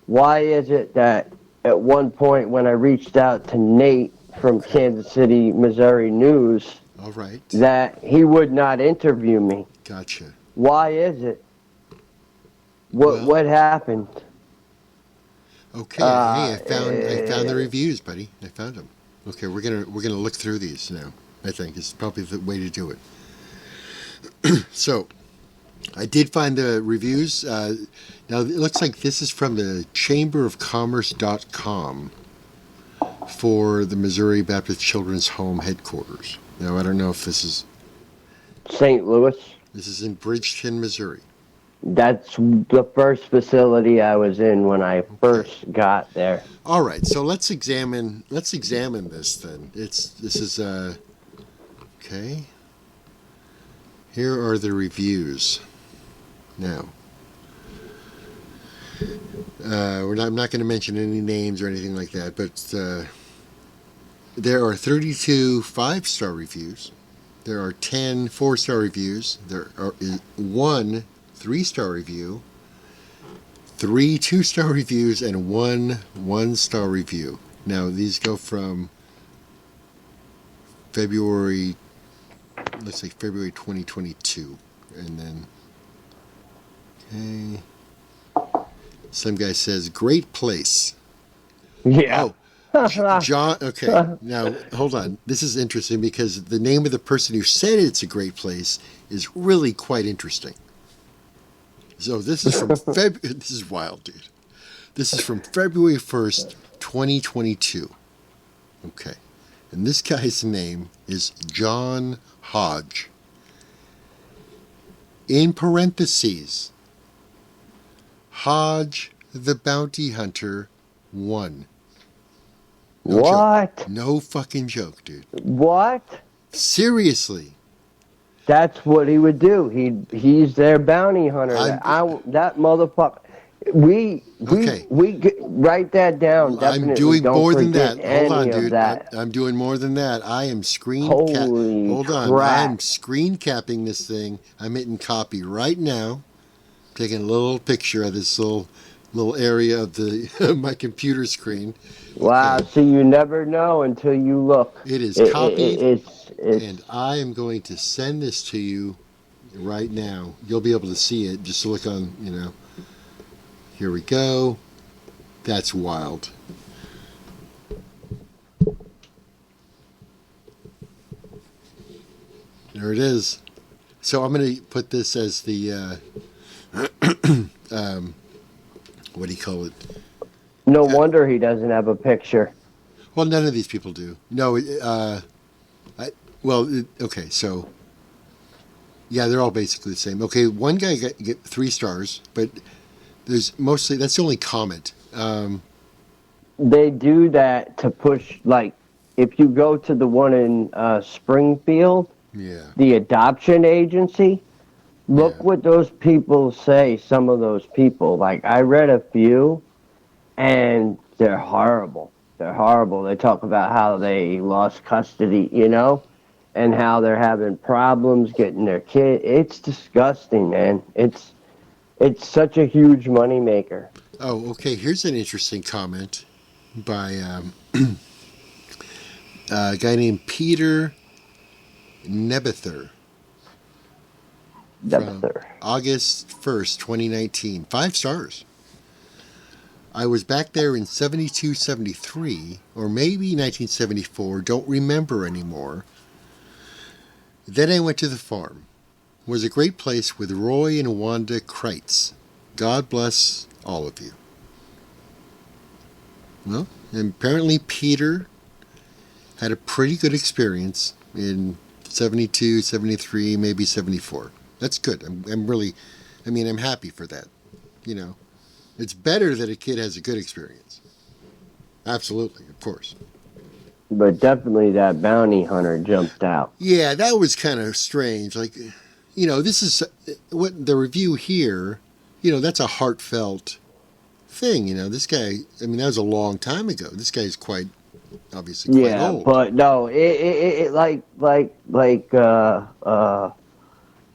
Why is it that at one point when I reached out to Nate from Kansas City, Missouri News, All right. that he would not interview me? Gotcha. Why is it? What happened? Okay. Hey, I found the reviews, buddy. I found them. Okay, we're gonna look through these now. I think it's probably the way to do it. So, I did find the reviews. Now it looks like this is from the chamberofcommerce.com for the Missouri Baptist Children's Home headquarters. Now I don't know if this is St. Louis. This is in Bridgeton, Missouri. That's the first facility I was in when I first got there. All right, so let's examine this then. This is okay. Here are the reviews. Now, I'm not going to mention any names or anything like that, but there are 32 5-star reviews. There are 10 4-star reviews. There is 1 3-star review, 3 2-star reviews, and 1 1-star review. Now, these go from February 2022. And then, okay. Some guy says, great place. Yeah. Oh, John, okay. Now, hold on. This is interesting because the name of the person who said it's a great place is really quite interesting. So this is from this is wild, dude. This is from February 1st, 2022. Okay. And this guy's name is John Hodge. In parentheses, Hodge the Bounty Hunter 1. No what? Joke. No fucking joke, dude. What? Seriously. That's what he would do. He's their bounty hunter. That motherfucker. We write that down. Definitely. I'm doing Don't more than that. forget Hold on, any of dude. that. I'm doing more than that. I am Holy crap. I'm screen capping this thing. I'm hitting copy right now. Taking a little picture of this little area of the my computer screen. Wow. Okay. So you never know until you look. It is copied, and I am going to send this to you right now. You'll be able to see it. Just look on, Here we go. That's wild. There it is. So I'm going to put this as the, what do you call it? No wonder he doesn't have a picture. Well, none of these people do. No, okay, so, yeah, they're all basically the same. Okay, one guy get 3 stars, but that's the only comment. They do that to push, like, if you go to the one in Springfield, the adoption agency, look what those people say, some of those people. Like, I read a few, and they're horrible. They're horrible. They talk about how they lost custody, and how they're having problems getting their kid. It's disgusting, man. It's such a huge moneymaker. Oh, okay. Here's an interesting comment by a guy named Peter Nebether. From August 1st, 2019. 5 stars. I was back there in 72, 73, or maybe 1974, don't remember anymore. Then I went to the farm. It was a great place with Roy and Wanda Kreitz. God bless all of you. Well, and apparently Peter had a pretty good experience in 72, 73, maybe 74. That's good. I'm happy for that. You know, it's better that a kid has a good experience. Absolutely, of course. But definitely that bounty hunter jumped out. Yeah, that was kind of strange. Like, you know, this is what the review here, you know, that's a heartfelt thing. You know, this guy, I mean, that was a long time ago. This guy's quite, obviously quite old. But no, it like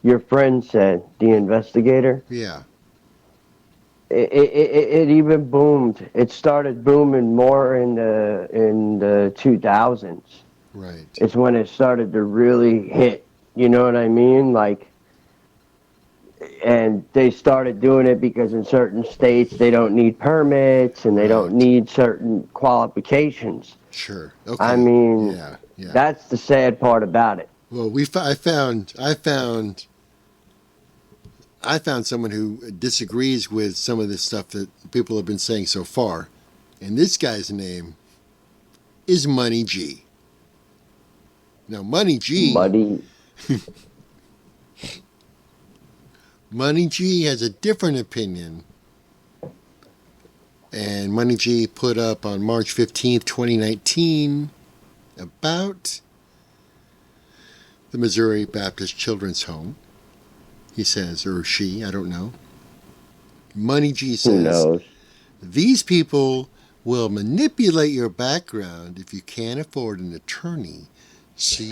your friend said, the investigator. Yeah. It even boomed. It started booming more in the 2000s. Right. It's when it started to really hit. You know what I mean? Like, and they started doing it because in certain states they don't need permits and they don't need certain qualifications. Sure. Okay. I mean, yeah. That's the sad part about it. Well, I found someone who disagrees with some of this stuff that people have been saying so far. And this guy's name is Money G. Now, Money G has a different opinion. And Money G put up on March 15th, 2019 about the Missouri Baptist Children's Home. He says, or she, I don't know. Money G says, who knows? These people will manipulate your background if you can't afford an attorney. So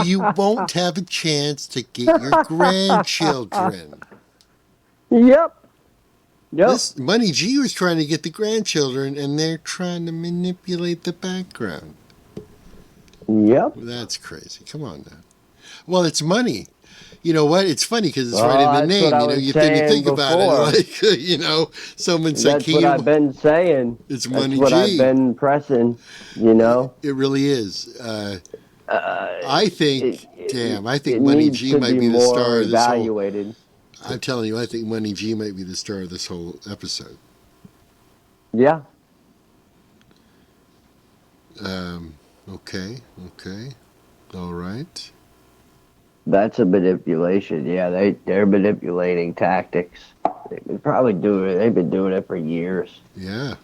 you won't have a chance to get your grandchildren. Yep. This Money G was trying to get the grandchildren, and they're trying to manipulate the background. Yep. That's crazy. Come on now. Well, it's money. You know what? It's funny because it's right in the name. You know, you think about it, like, you know, someone said, "That's what I've been saying." It's Money G. That's what I've been pressing. You know, it really is. I think Money G might be the star of this whole. I'm telling you, I think Money G might be the star of this whole episode. Yeah. Okay. All right. That's a manipulation. Yeah, they're manipulating tactics. They've been doing it for years. Yeah.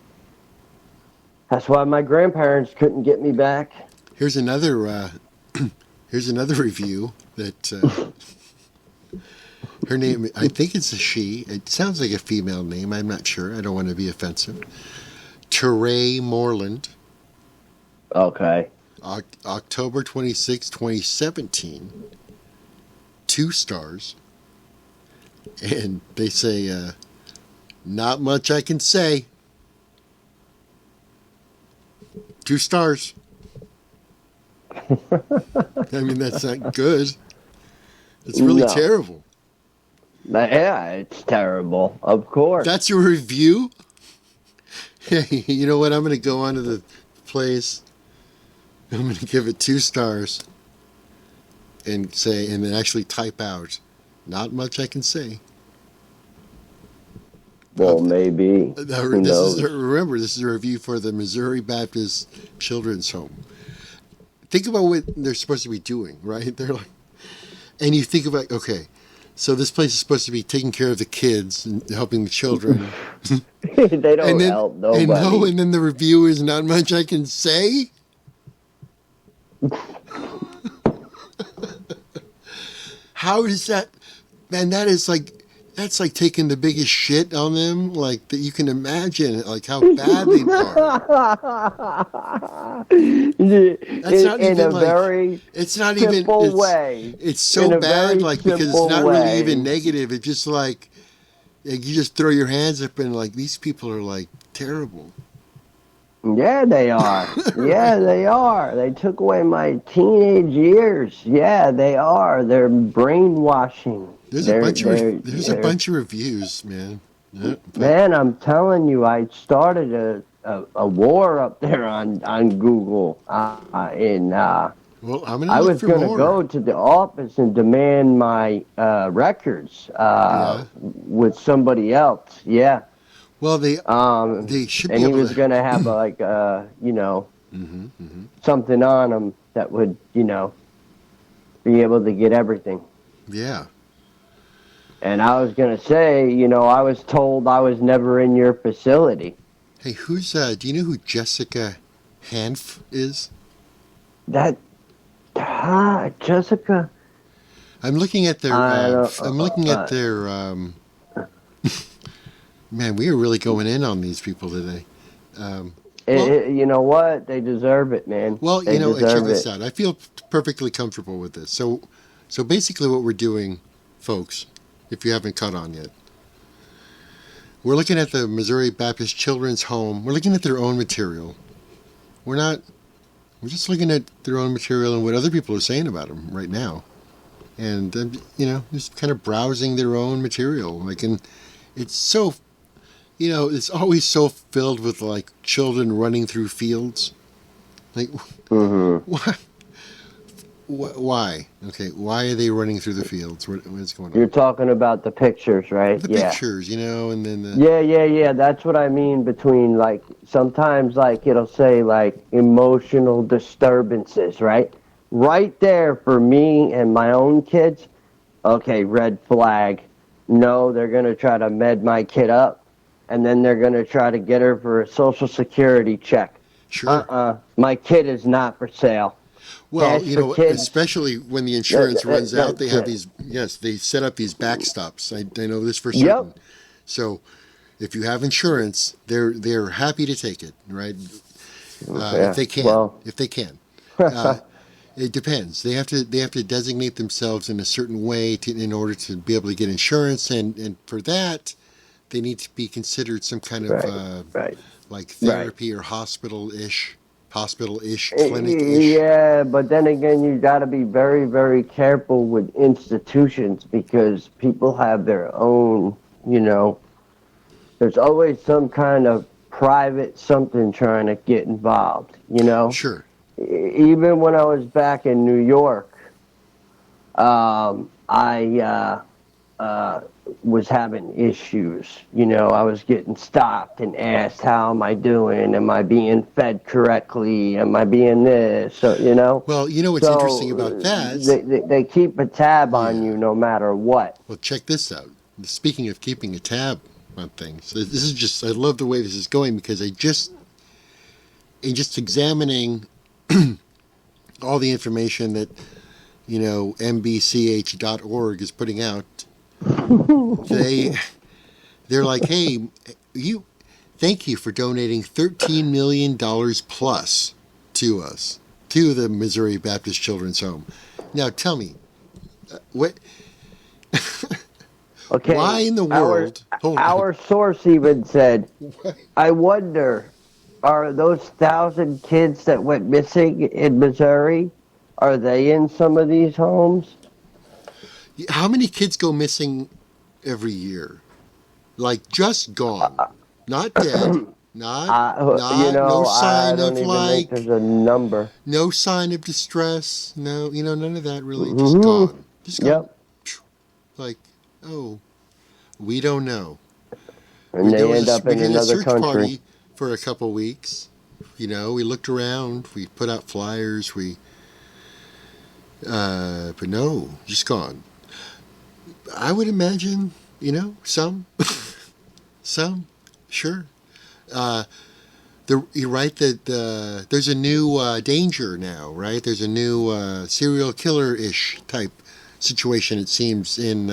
That's why my grandparents couldn't get me back. Here's another review that her name, I think it's a she. It sounds like a female name. I'm not sure. I don't want to be offensive. Teray Moreland. Okay. October 26, 2017. 2 stars. And they say, not much I can say. 2 stars. I mean, that's not good. It's really terrible. Yeah, it's terrible. Of course. That's a review? You know what? I'm going to go onto the place. I'm going to give it 2 stars. And then actually type out, not much I can say. Well, maybe. Remember, this is a review for the Missouri Baptist Children's Home. Think about what they're supposed to be doing, right? They're like, and you think about, okay, so this place is supposed to be taking care of the kids and helping the children. They don't help nobody. And then the review is not much I can say. How is that? Man, that's like taking the biggest shit on them, like that you can imagine, like how bad they are. That's not even like, very it's not even way. It's so bad, like because it's not really even negative. It's just like you just throw your hands up and like these people are like terrible. Yeah, they are. Yeah, they are. They took away my teenage years. Yeah, they are. They're brainwashing. There's a bunch of reviews, man. Yeah, Man, I'm telling you, I started a war up there on Google. well, I'm gonna I look was for going to more. go to the office and demand my records Yeah. with somebody else. Yeah. Well, they And should be he able was to. going to have something on him that would, be able to get everything. Yeah. And I was going to say, I was told I was never in your facility. Hey, who's do you know who Jessica Hanf is? That, Jessica, I'm looking at their. I don't- I'm looking at their. Man, we are really going in on these people today. you know what? They deserve it, man. Well, They check deserve this it. out. I feel perfectly comfortable with this. So basically, what we're doing, folks, if you haven't caught on yet, we're looking at the Missouri Baptist Children's Home. We're looking at their own material. We're just looking at their own material and what other people are saying about them right now, and just kind of browsing their own material. And it's so. It's always so filled with like children running through fields. Like, why? Okay, why are they running through the fields? What's going on? You're talking about the pictures, right? The Yeah. pictures, and then the. Yeah. That's what I mean between, like, sometimes, like, it'll say, like, emotional disturbances, right? Right there for me and my own kids, okay, red flag. No, they're going to try to med my kid up. And then they're going to try to get her for a Social Security check. Sure. My kid is not for sale. Well, Cash for kids. especially when the insurance runs out, they have that's these. Yes, they set up these backstops. I know this for certain. Yep. So, if you have insurance, they're happy to take it, right? If they can. Well. If they can. It depends. They have to designate themselves in a certain way in order to be able to get insurance, and for that, they need to be considered some kind of like therapy or hospital-ish, clinic-ish. Yeah, but then again, you got to be very, very careful with institutions because people have their own, there's always some kind of private something trying to get involved, Sure. Even when I was back in New York, I was having issues. I was getting stopped and asked, how am I doing? Am I being fed correctly? Am I being this? So, Well, what's interesting about that? They keep a tab on you no matter what. Well, check this out. Speaking of keeping a tab on things, this is just, I love the way this is going because in just examining all the information that, mbch.org is putting out, they're like, hey, thank you for donating $13 million plus to us, to the Missouri Baptist Children's Home. Now tell me, what? Okay. Why in the world? Our source even said, I wonder, are those 1,000 kids that went missing in Missouri, are they in some of these homes? How many kids go missing every year? Like just gone, not dead, no sign I don't of even like, think there's a number. no sign of distress. No, none of that really. Just gone. Just gone. Yep. Like, oh, we don't know. And There they was end up we in did a another search country. party for a couple weeks. We looked around. We put out flyers. But no, just gone. I would imagine, some, sure. You're right that there's a new danger now, right? There's a new serial killer-ish type situation, it seems, in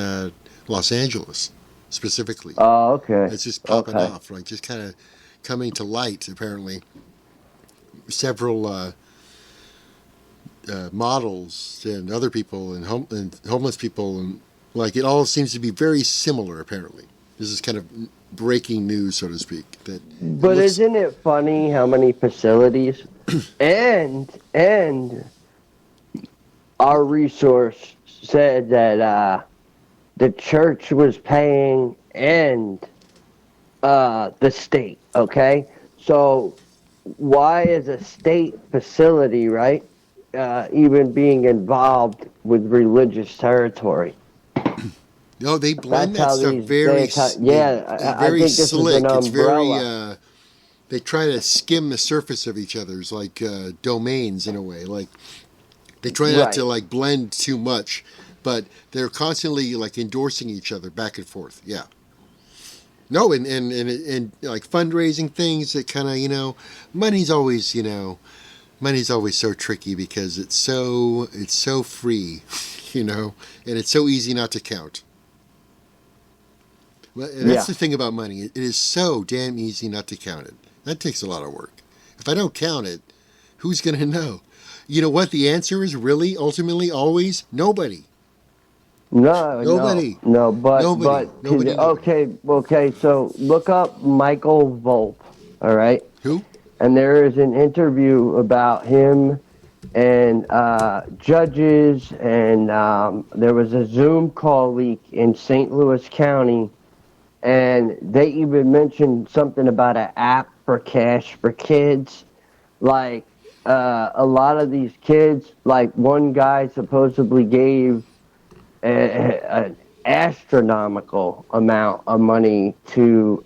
Los Angeles, specifically. Oh, okay. It's just popping off, like just kind of coming to light, apparently. Several models and other people and homeless people, and like it all seems to be very similar, apparently. This is kind of breaking news, so to speak. But isn't it funny how many facilities and our resource said that the church was paying and the state. Okay, so why is a state facility, right, even being involved with religious territory? No, they blend That's how that stuff these very, I very think this slick. is an It's very. umbrella. They try to skim the surface of each other's like domains in a way. Like they try not to Right. like blend too much, but they're constantly like endorsing each other back and forth. Yeah. No, and like fundraising things that kind of money's always money's always so tricky because it's so free, and it's so easy not to count. Well, and that's Yeah. the thing about money. It is so damn easy not to count it. That takes a lot of work. If I don't count it, who's going to know? You know what the answer is really, ultimately, always? Nobody. No, Nobody. no, but Nobody. Nobody. okay. So look up Michael Volpe. All right, Who? and there is an interview about him and judges, and there was a Zoom call leak in St. Louis County, and they even mentioned something about an app for cash for kids. Like a lot of these kids, like one guy supposedly gave an astronomical amount of money to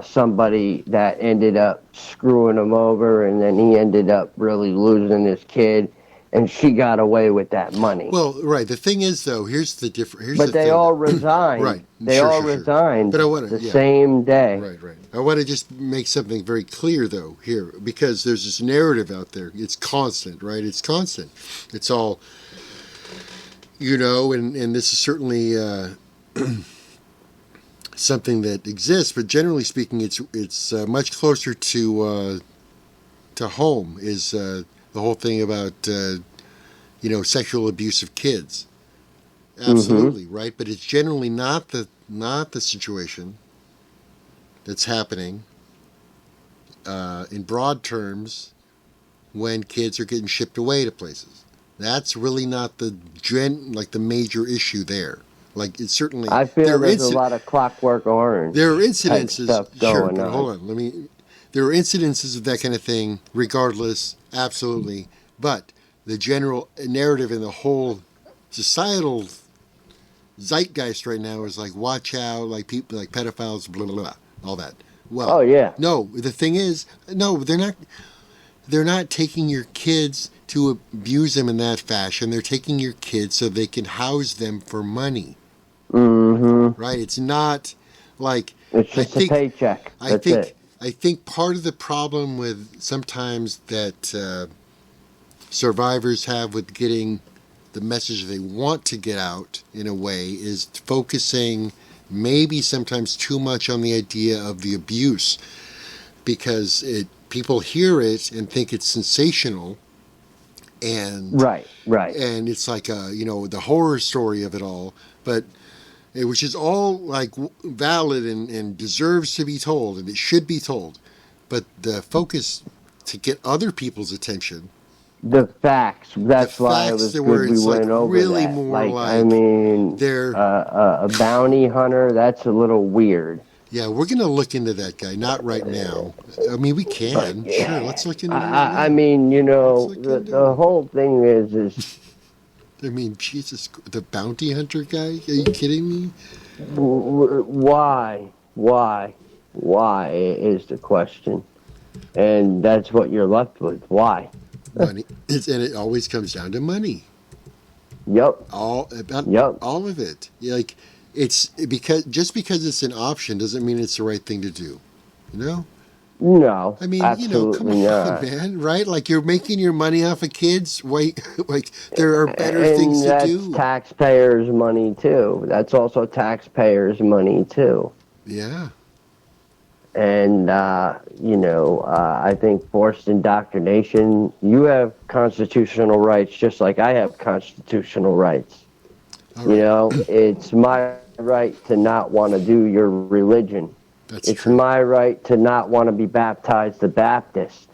somebody that ended up screwing him over, and then he ended up really losing his kid, and she got away with that money. Well, right. The thing is, though, here's the difference. But they all resigned. Right. They Sure, all sure, sure. resigned But I wanna- the yeah. same day. Right. I want to just make something very clear, though, here, because there's this narrative out there. It's constant, right? It's constant. It's all, and this is certainly something that exists, but generally speaking, it's much closer to home. Is the whole thing about sexual abuse of kids? Absolutely, right. But it's generally not the situation that's happening in broad terms when kids are getting shipped away to places. That's really not the major issue there. Like it's certainly. I feel there's a lot of Clockwork Orange. There are incidences. stuff Sure, going but on. hold on. There are incidences of that kind of thing, regardless. Absolutely, but the general narrative in the whole societal zeitgeist right now is like, watch out, like people, like pedophiles, blah blah blah, all that. Well, Oh yeah. no, the thing is, no, they're not. They're not taking your kids to abuse them in that fashion. They're taking your kids so they can house them for money. Mm-hmm. Right? It's not like It's just a paycheck. That's it. I think part of the problem with sometimes that survivors have with getting the message they want to get out in a way is focusing maybe sometimes too much on the idea of the abuse because people hear it and think it's sensational and Right. and it's like the horror story of it all, but which is all like valid and deserves to be told and it should be told, but the focus to get other people's attention, The facts. That's why it facts was that good were, we it's like went over really that. more I like mean, they're a bounty hunter. That's a little weird. yeah, we're gonna look into that guy, not right now. I mean, we can, sure, let's look into it. I mean, Let's look into the it. whole thing is I mean, Jesus, the bounty hunter guy? Are you kidding me? why is the question, and that's what you're left with. Why? Money, and it always comes down to money. Yep. All of it. Like it's because it's an option doesn't mean it's the right thing to do. You know? No. I mean, absolutely come on, not. man, right? Like you're making your money off of kids. Wait, like there are better And things to that's do. taxpayers' money too. That's also taxpayers' money too. Yeah. And I think forced indoctrination. You have constitutional rights, just like I have constitutional rights. All right. You know, it's my right to not want to do your religion. That's It's true. my right to not want to be baptized a Baptist.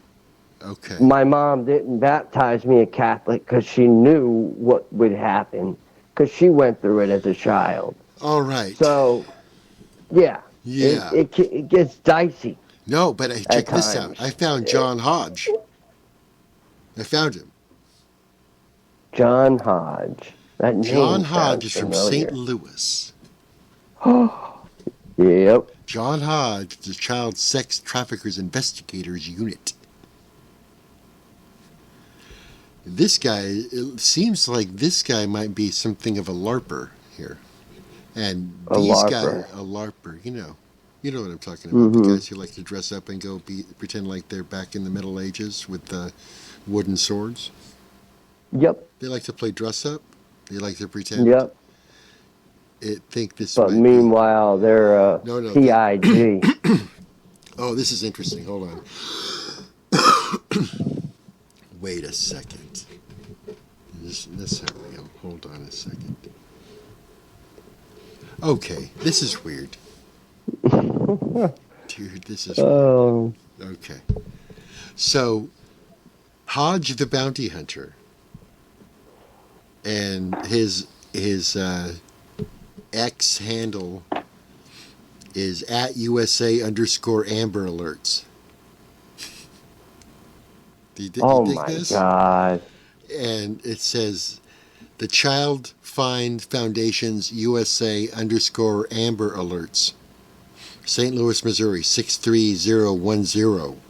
Okay. My mom didn't baptize me a Catholic because she knew what would happen, because she went through it as a child. All right. So, yeah. Yeah. It gets dicey. No, but check this times. out. I found John Hodge. I found him. John Hodge. That name John sounds Hodge is from familiar. St. Louis. Yep. John Hodge, the Child Sex Traffickers Investigators Unit. This guy, it seems like this guy might be something of a LARPer here. And these guys, a LARPer, you know what I'm talking about. The guys who like to dress up and go pretend like they're back in the Middle Ages with wooden swords. Yep. They like to play dress up. They like to pretend. Yep. But meanwhile, they're PIG. Oh, this is interesting. Hold on. Wait a second. This how we go. Hold on a second. Okay, this is weird. Dude, this is weird. Okay. So, Hodge the Bounty Hunter and his X handle is at USA_Amber Alerts. Oh my God. And it says the Child Find Foundation's USA_Amber Alerts. St. Louis, Missouri, 63010.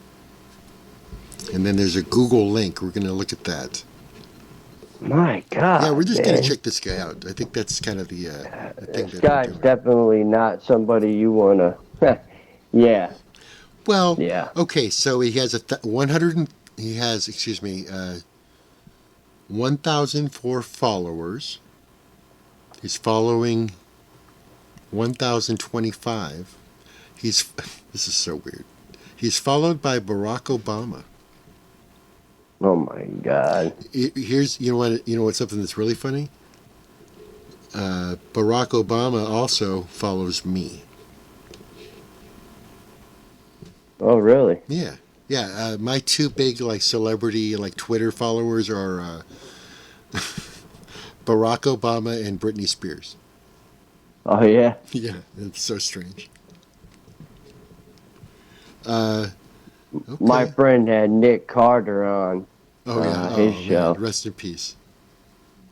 And then there's a Google link. We're going to look at that. My God. Yeah, we're just going to check this guy out. I think that's kind of the thing. This guy's definitely not somebody you want to. Yeah. Well, yeah. Okay, so he has 1,004 followers. He's following 1,025. This is so weird. He's followed by Barack Obama. Oh my God. Here's what's something that's really funny? Barack Obama also follows me. Oh really? Yeah. Yeah, my two big celebrity Twitter followers are Barack Obama and Britney Spears. Oh yeah. Yeah, it's so strange. Okay. My friend had Nick Carter on his show. Man. Rest in peace.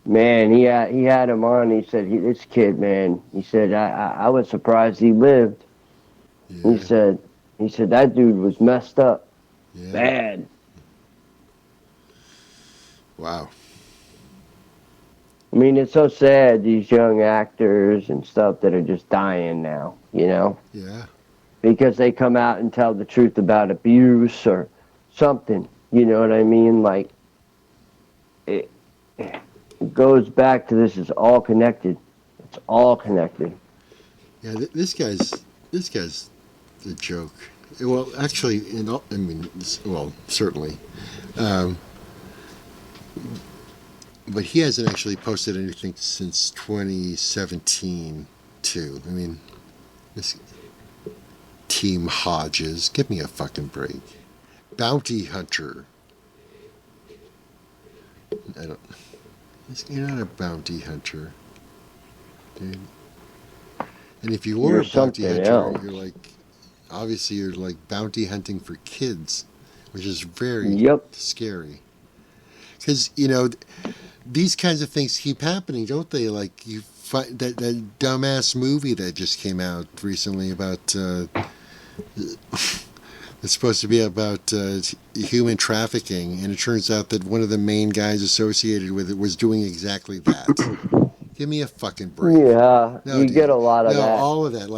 Man, he had him on. He said, "This kid, man." He said, "I was surprised he lived." Yeah. He said that dude was messed up, bad. Wow. I mean, it's so sad, these young actors and stuff that are just dying now, you know? Yeah. Because they come out and tell the truth about abuse or something, you know what I mean? Like, it goes back to this is all connected. It's all connected. Yeah, this guy's a joke. Well, actually, certainly. But he hasn't actually posted anything since 2017, too. I mean, this Team Hodges, give me a fucking break. Bounty Hunter. You're not a bounty hunter, dude. And if you were a bounty hunter, you're obviously you're bounty hunting for kids, which is very scary. Because, these kinds of things keep happening, don't they? Like, you find that dumbass movie that just came out recently about, it's supposed to be about human trafficking, and it turns out that one of the main guys associated with it was doing exactly that. Give me a fucking break. Yeah, you get a lot of that. All of that.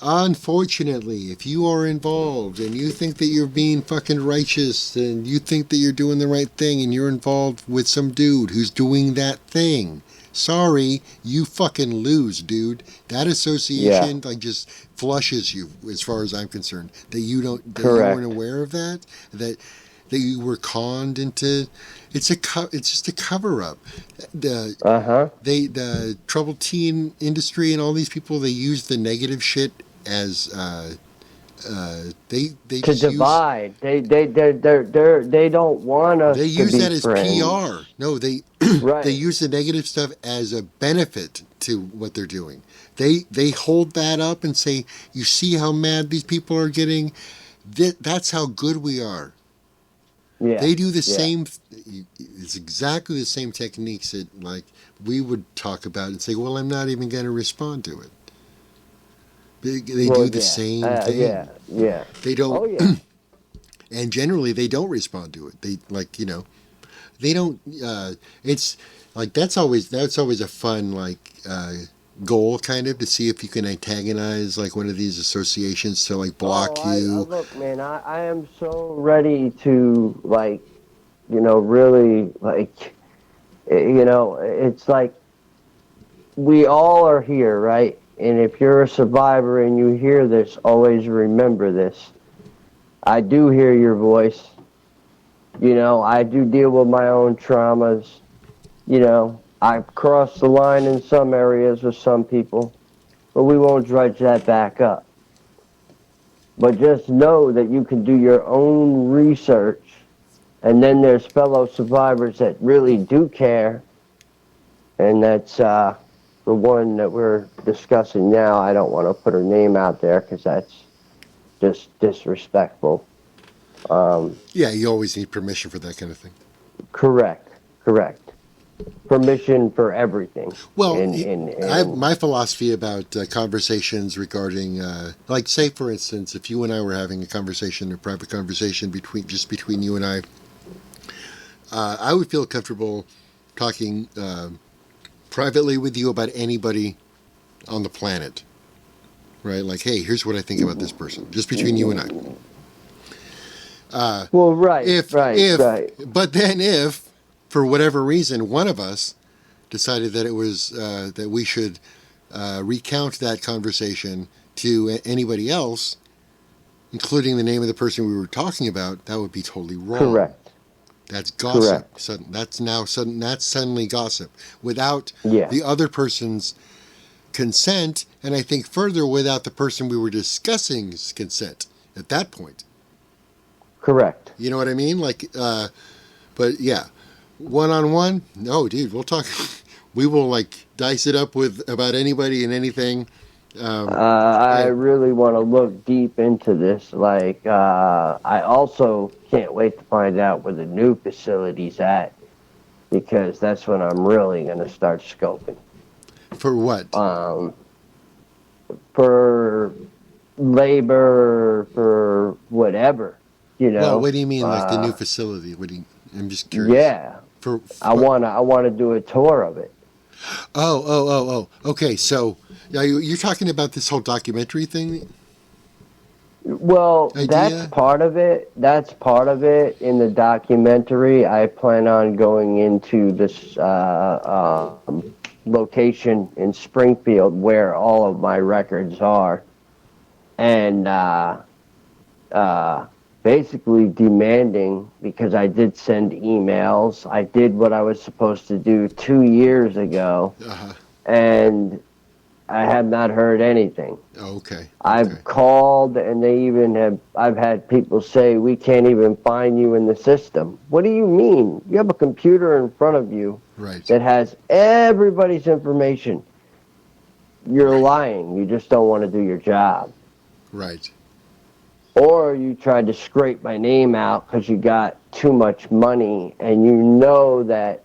Unfortunately, if you are involved and you think that you're being fucking righteous and you think that you're doing the right thing and you're involved with some dude who's doing that thing, sorry, you fucking lose, dude. That association just flushes you, as far as I'm concerned. That you weren't aware of that you were conned into. It's just a cover up. The troubled teen industry and all these people, they use the negative shit as they to just divide. They don't want us they to use be that as friends. PR. No, they Right. they use the negative stuff as a benefit to what they're doing. They hold that up and say, "You see how mad these people are getting? That's how good we are." Yeah. They do the Yeah. same. It's exactly the same techniques that like we would talk about and say, "Well, I'm not even going to respond to it." They Well, do the yeah. same thing. Yeah. Yeah. They don't. Oh yeah. And generally they don't respond to it. They like they don't. It's like that's always a fun like goal kind of to see if you can antagonize like one of these associations to like block you. Look, man, I am so ready to like, really like, it's like we all are here, right? And if you're a survivor and you hear this, always remember this. I do hear your voice. I do deal with my own traumas. I've crossed the line in some areas with some people, but we won't dredge that back up. But just know that you can do your own research, and then there's fellow survivors that really do care, and that's the one that we're discussing now. I don't want to put her name out there because that's just disrespectful. Yeah, you always need permission for that kind of thing. Correct. Permission for everything. Well, my philosophy about conversations regarding, like, say, for instance, if you and I were having a conversation, a private conversation between you and I would feel comfortable talking privately with you about anybody on the planet, right? Like, hey, here's what I think about this person, just between you and I. Right. But then if, for whatever reason, one of us decided that it was that we should recount that conversation to anybody else, including the name of the person we were talking about, that would be totally wrong. Correct. That's gossip. Correct. That's suddenly gossip without Yeah. the other person's consent, and I think further without the person we were discussing's consent at that point. Correct. You know what I mean? Like, but yeah, one-on-one, no, dude, we'll talk. We will like dice it up with about anybody and anything. I really want to look deep into this. Like, I also can't wait to find out where the new facility's at, because that's when I'm really going to start scoping. For what? For labor, for whatever. Well, what do you mean, like the new facility? I'm just curious. Yeah. I wanna do a tour of it. Oh. Okay, so you're talking about this whole documentary thing? Well, that's part of it. That's part of it in the documentary. I plan on going into this location in Springfield where all of my records are, and basically demanding, because I did send emails. I did what I was supposed to do 2 years ago, and I have not heard anything. Oh, okay. I've called, and I've had people say, we can't even find you in the system. What do you mean? You have a computer in front of you that has everybody's information. You're lying. You just don't want to do your job. Right. Or you tried to scrape my name out because you got too much money, and you know that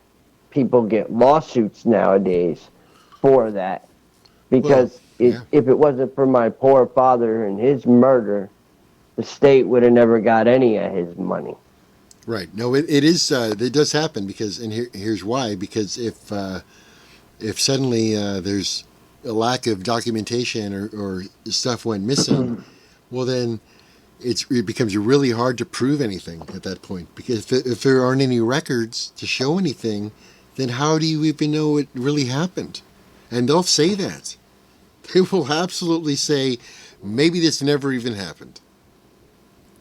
people get lawsuits nowadays for that. Because if it wasn't for my poor father and his murder, the state would have never got any of his money. Right. No, it is. It does happen because, and here's why. Because if suddenly there's a lack of documentation or stuff went missing, well then it becomes really hard to prove anything at that point. Because if there aren't any records to show anything, then how do you even know it really happened? And they'll say that. They will absolutely say, maybe this never even happened.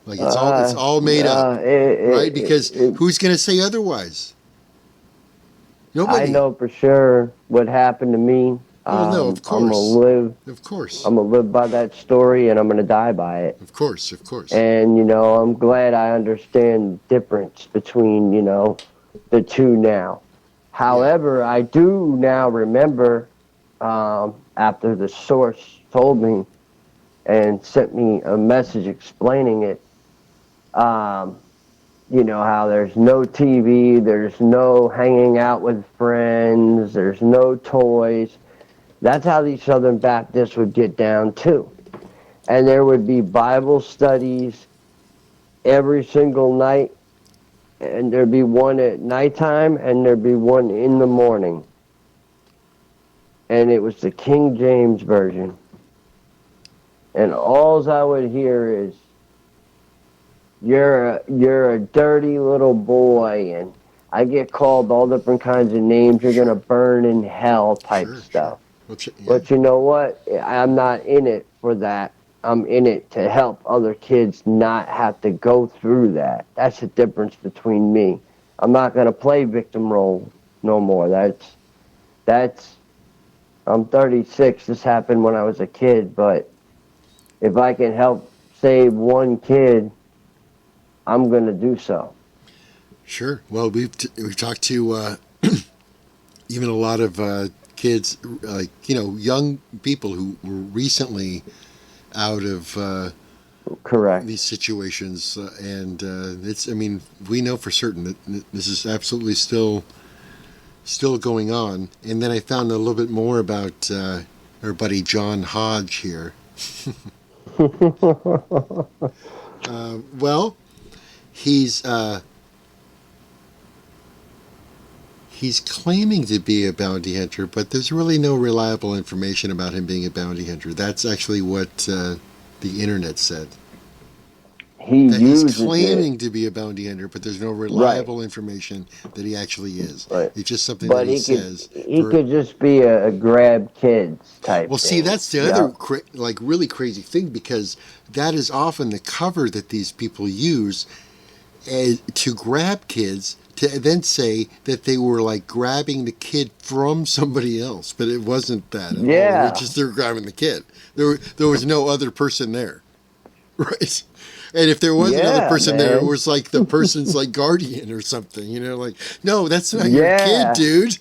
Like it's all made up, right? Because who's going to say otherwise? Nobody. I know for sure what happened to me. Well, no, of I'm gonna course. live. Of course. I'm gonna live by that story, and I'm gonna die by it. Of course. Of course. And I'm glad I understand the difference between the two now. However, I do now remember after the source told me and sent me a message explaining it. How there's no TV, there's no hanging out with friends, there's no toys. That's how these Southern Baptists would get down too. And there would be Bible studies every single night, and there'd be one at nighttime and there'd be one in the morning. And it was the King James Version. And all I would hear is, you're a dirty little boy, and I get called all different kinds of names. You're gonna burn in hell, type stuff. Sure. But you know what? I'm not in it for that. I'm in it to help other kids not have to go through that. That's the difference between me. I'm not gonna play victim role no more. That's. I'm 36. This happened when I was a kid, but if I can help save one kid, I'm going to do so. Sure. Well, we've talked to even a lot of kids, like young people who were recently out of correct these situations, and it's. I mean, we know for certain that this is absolutely still going on. And then I found a little bit more about our buddy John Hodge here. Well, he's claiming to be a bounty hunter, but there's really no reliable information about him being a bounty hunter. That's actually what the internet said. He's claiming to be a bounty hunter, but there's no reliable information that he actually is. Right. It's just something that he says. He could just be a grab kids type. Well, see, that's the other really crazy thing, because that is often the cover that these people use to grab kids, to then say that they were like grabbing the kid from somebody else, but it wasn't that at all. They're grabbing the kid. There was no other person there, right? And if there was another person there, it was like the person's like guardian or something, like, no, that's not your kid, dude.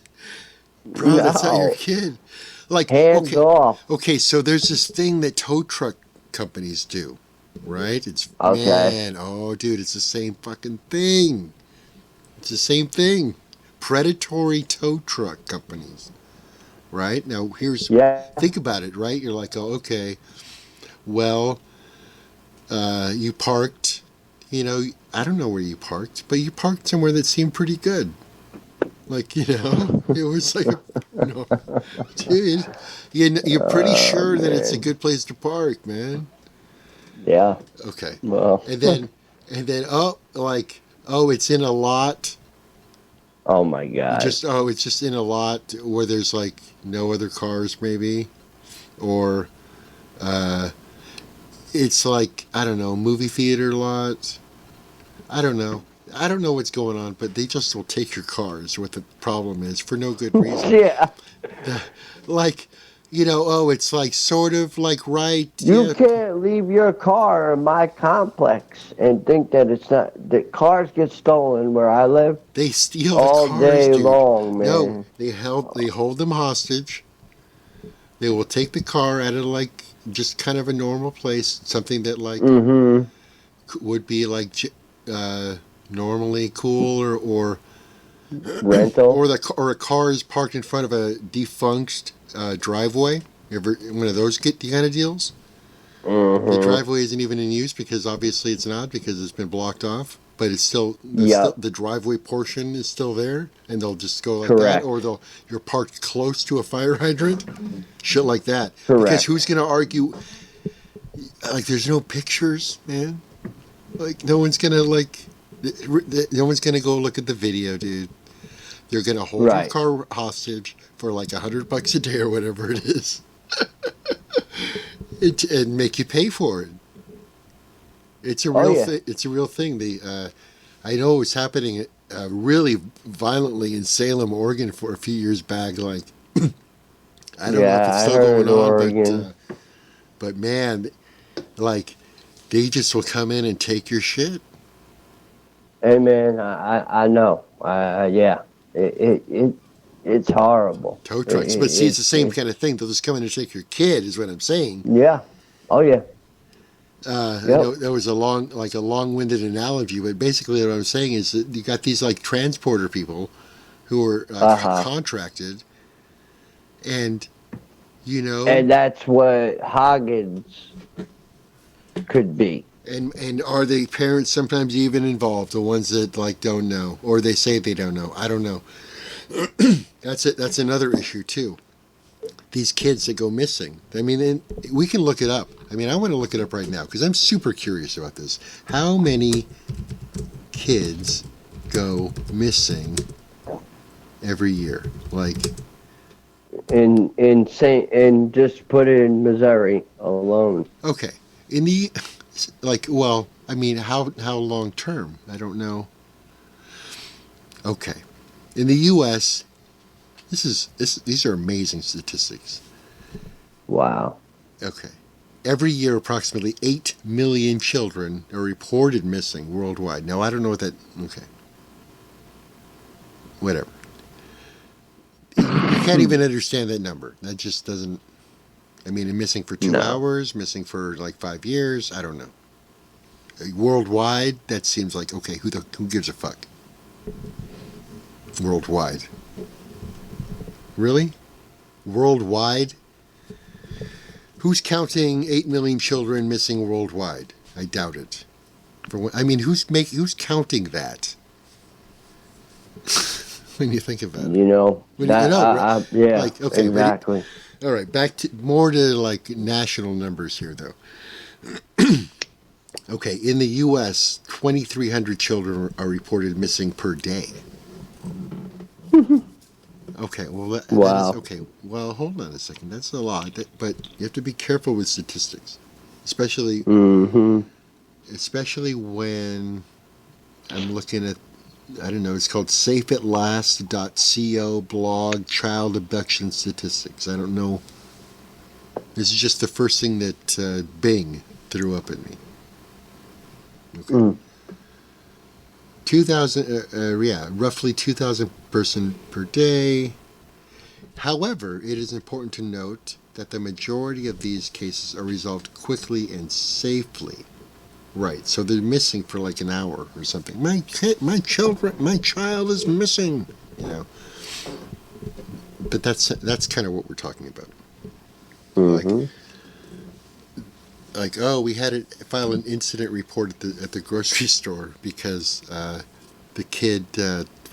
Bro, that's not your kid. Like, hands off. Okay, so there's this thing that tow truck companies do, right? It's dude, it's the same fucking thing. It's the same thing. Predatory tow truck companies, right? Now, think about it, right? You're like, oh, okay, well, you parked, I don't know where you parked, but you parked somewhere that seemed pretty good. Like, it was like, dude, you're pretty sure that it's a good place to park, man. Yeah. Okay. Well. And then, it's in a lot. Oh my God. It's just in a lot where there's like no other cars, maybe, or, it's like, I don't know, movie theater lot. I don't know what's going on, but they just will take your cars. What the problem is, for no good reason. Yeah. It's like sort of like right. You can't leave your car in my complex and think that it's not. That cars get stolen where I live. They steal all the cars, day dude. long, man. No, they hold them hostage. They will take the car out of like just kind of a normal place, something that like would be like normally cool, or rental, or a car is parked in front of a defunct driveway. Ever one of those kind of deals? The driveway isn't even in use because obviously it's not, because it's been blocked off. But it's still, the driveway portion is still there, and they'll just go like that, or you're parked close to a fire hydrant, shit like that. Correct. Because who's gonna argue? Like, there's no pictures, man. Like, no one's gonna go look at the video, dude. They're gonna hold your car hostage for like $100 a day or whatever it is, and make you pay for it. It's a real thing. It's a real thing. I know it was happening really violently in Salem, Oregon, for a few years back. Like, I don't know if it's I still heard going on, Oregon. but man, but Oregon. but man, like they just will come in and take your shit. Hey man, I know. Yeah, it's horrible. Tow trucks. But see, it's the same kind of thing. They'll just come in and take your kid, is what I'm saying. Yeah. Oh yeah. I Yep. know that was a long-winded analogy, but basically what I'm saying is that you got these like transporter people who are contracted, and you know, And that's what Hagen's could be. and are the parents sometimes even involved? The ones that like don't know, or they say they don't know. I don't know. That's it. That's another issue too. These kids that go missing. I mean, and we can look it up. I mean, I want to look it up right now because I'm super curious about this. How many kids go missing every year? Like, And just put it in Missouri alone. okay, in the like, well, I mean, how long term? I don't know. Okay, in the U.S., these are amazing statistics. Wow. Okay. Every year, approximately 8 million children are reported missing worldwide. Now, I don't know what that... Okay. Whatever. You can't even understand that number. That just doesn't... I mean, missing for 2 hours, missing for like 5 years. I don't know. Worldwide, that seems like, okay, who gives a fuck? Worldwide. Really? Worldwide? Who's counting 8 million children missing worldwide? I doubt it. Who's counting that? When you think about it, You know. Yeah. like, okay, exactly. All right, back to like national numbers here, though. Okay, in the U.S., 2,300 children are reported missing per day. Okay, well, that is okay. Well, hold on a second. That's a lot, but you have to be careful with statistics, especially when I'm looking at, I don't know, it's called safeatlast.co blog child abduction statistics. I don't know. This is just the first thing that Bing threw up at me. Okay. 2,000, roughly 2,000 person per day. However, it is important to note that the majority of these cases are resolved quickly and safely. Right, so they're missing for like an hour or something. My child is missing. You know, but that's kind of what we're talking about. Like, oh, we had to file an incident report at the grocery store because the kid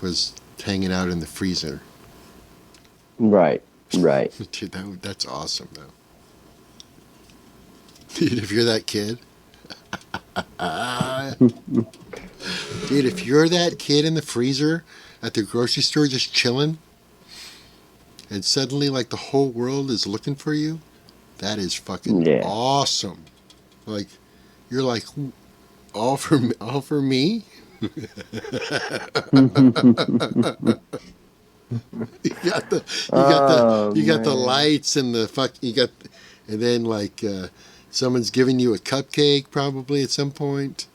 was hanging out in the freezer. Right. Dude, that's awesome, though. Dude, if you're that kid, dude, if you're that kid in the freezer at the grocery store just chilling, and suddenly like the whole world is looking for you, that is fucking awesome. Like, you're like, all for me? You got the lights and and then like someone's giving you a cupcake probably at some point.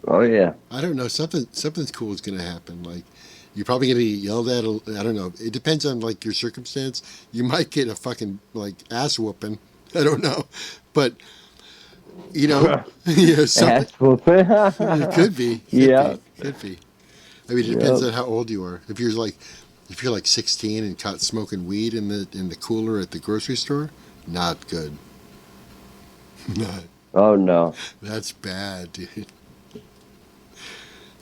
Oh yeah. I don't know, something's cool is gonna happen. Like, you're probably gonna get yelled at. I don't know. It depends on like your circumstance. You might get a fucking like ass whooping. I don't know, but you know, Ass whooping. It could be. Could be. I mean, it depends on how old you are. If you're like 16 and caught smoking weed in the cooler at the grocery store, not good. Not. Oh no. That's bad, dude.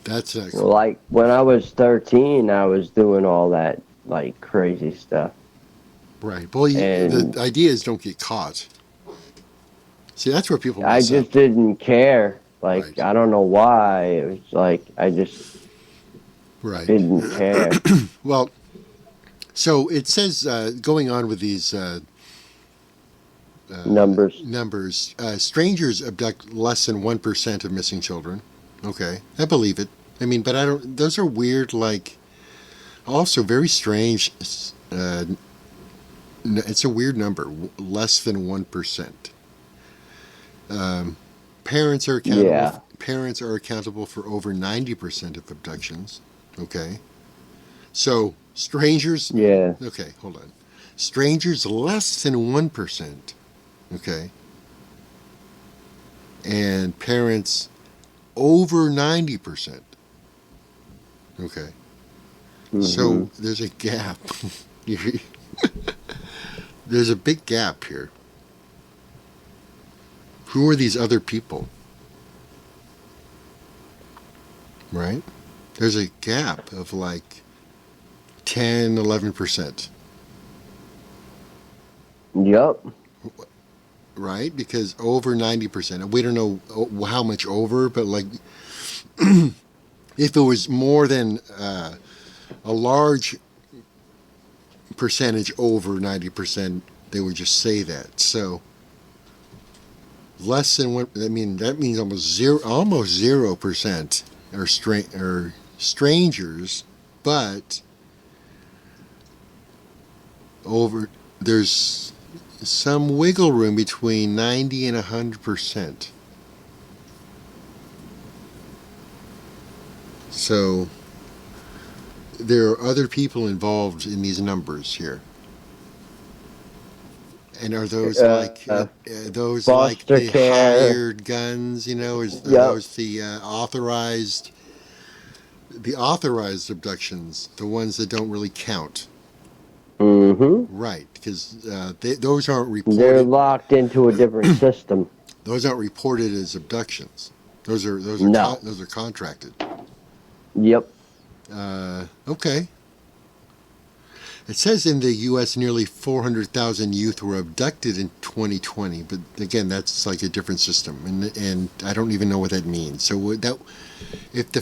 That's not cool. Like when I was 13, I was doing all that like crazy stuff. Right. Well, the idea is don't get caught. See, that's where people mess just up. didn't care. Like, I don't know why. It was like, I just didn't care. Well, so it says, going on with these numbers, strangers abduct less than 1% of missing children. Okay, I believe it. I mean, but I don't, those are weird, like, also very strange it's a weird number, less than 1%. Parents are accountable. Yeah. Parents are accountable for over 90% of abductions. Okay, so strangers. Yeah. Okay, hold on. Strangers less than 1%. Okay, and parents over 90%. Okay, so there's a gap. There's a big gap here. Who are these other people? Right? There's a gap of like 10, 11%. Yep. Right? Because over 90%. We don't know how much over, but like if it was more than a large percentage over 90%, they would just say that. So less than one. I mean, that means almost 0% are strangers, but there's some wiggle room between 90 and 100%. So there are other people involved in these numbers here. And are those like the care. hired guns? You know, are those the authorized abductions, the ones that don't really count? Mm-hmm. Right, because those aren't reported. They're locked into a different system. Those aren't reported as abductions. Those are No. those are contracted. Yep. Okay. It says in the U.S. nearly 400,000 youth were abducted in 2020, but again, that's like a different system, and I don't even know what that means. So if the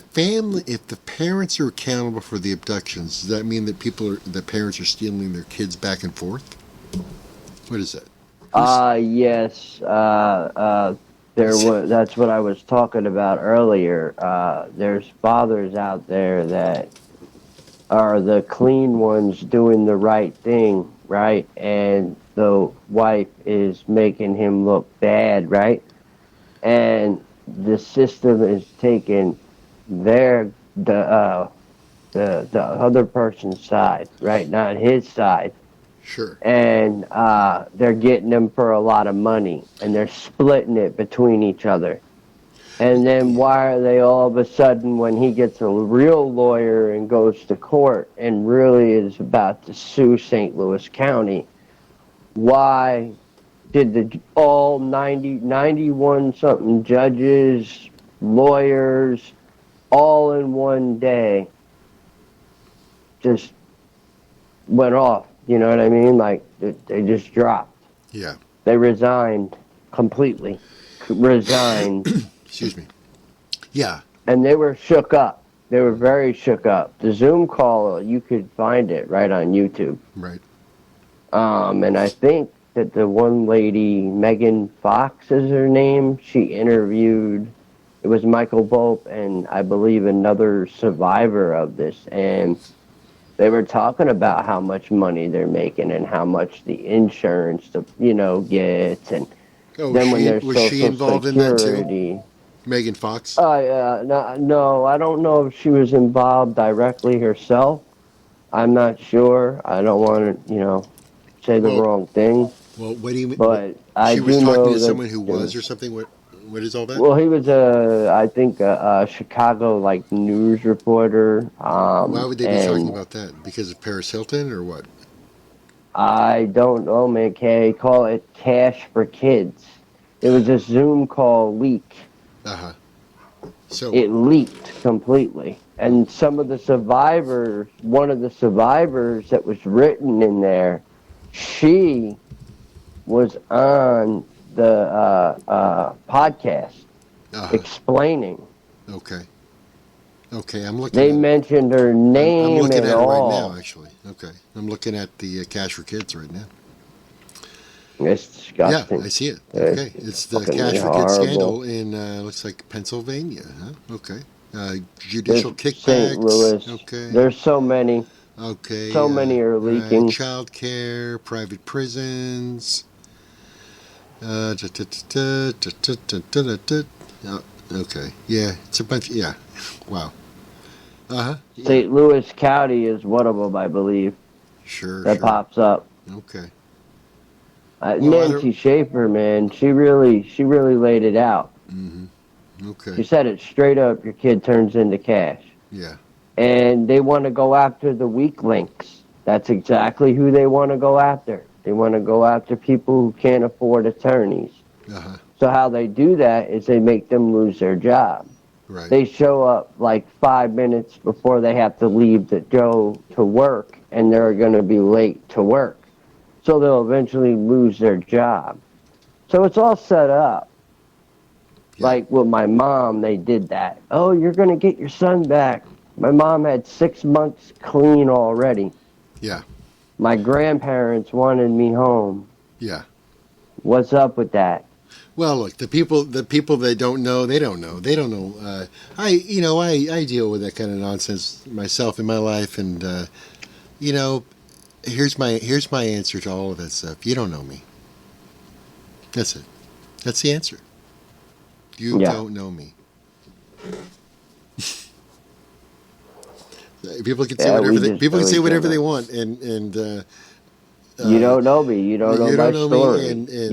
parents are accountable for the abductions, does that mean that the parents are stealing their kids back and forth? What is that? Yes. That's what I was talking about earlier. There's fathers out there that are the clean ones doing the right thing, right? And the wife is making him look bad, right? And the system is taking the other person's side, right? Not his side. Sure. And they're getting them for a lot of money, and they're splitting it between each other. And then why are they all of a sudden, when he gets a real lawyer and goes to court and really is about to sue St. Louis County, why did all 91 something judges, lawyers, all in one day just went off? You know what I mean? Like, they just dropped. Yeah. They resigned completely. Resigned. Excuse me. Yeah. And they were shook up. They were very shook up. The Zoom call, you could find it right on YouTube. Right. And I think that the one lady, Megan Fox is her name, she interviewed, it was Michael Volpe and I believe another survivor of this. And they were talking about how much money they're making and how much the insurance, gets. And then when there's was she involved Security, in that too? Megan Fox? No, I don't know if she was involved directly herself. I'm not sure. I don't want to, say the wrong thing. Well, what do you mean? But she was talking to someone who was or something? What is all that? Well, he was I think a Chicago news reporter. Why would they be talking about that? Because of Paris Hilton or what? I don't know, man. Call it Cash for Kids. It was a Zoom call leak. Uh-huh. So it leaked completely. And some of the survivors, one of the survivors that was written in there, she was on the podcast explaining. Okay, I'm looking. They mentioned her name. I'm looking and at all. it right now, actually. Okay, I'm looking at the Cash for Kids right now. It's disgusting. Yeah, I see it. Okay, it's the Cash for Kids scandal in looks like Pennsylvania. Huh? Okay, judicial kickbacks. St. Louis. Okay, there's so many. Okay. So many are leaking. Child care, private prisons. Okay. Yeah, it's a bunch. Yeah. Wow. Uh-huh. Yeah. St. Louis County is one of them, I believe, Sure. that pops up. Okay. Nancy Schaefer, man, she really laid it out. Mm-hmm. Okay. She said it straight up. Your kid turns into cash. Yeah. And they want to go after the weak links. That's exactly who they want to go after. They want to go after people who can't afford attorneys. Uh-huh. So how they do that is they make them lose their job. Right. They show up like 5 minutes before they have to leave to go to work, and they're going to be late to work. So they'll eventually lose their job. So it's all set up. Yeah. Like with my mom, they did that. Oh, you're going to get your son back. My mom had 6 months clean already. Yeah. My grandparents wanted me home. Yeah. What's up with that? Well, look, the people they don't know. They don't know. I deal with that kind of nonsense myself in my life, and here's my answer to all of that stuff. You don't know me. That's it. That's the answer. You don't know me. People can say whatever they want, and you don't know me. You don't know my story. Me, and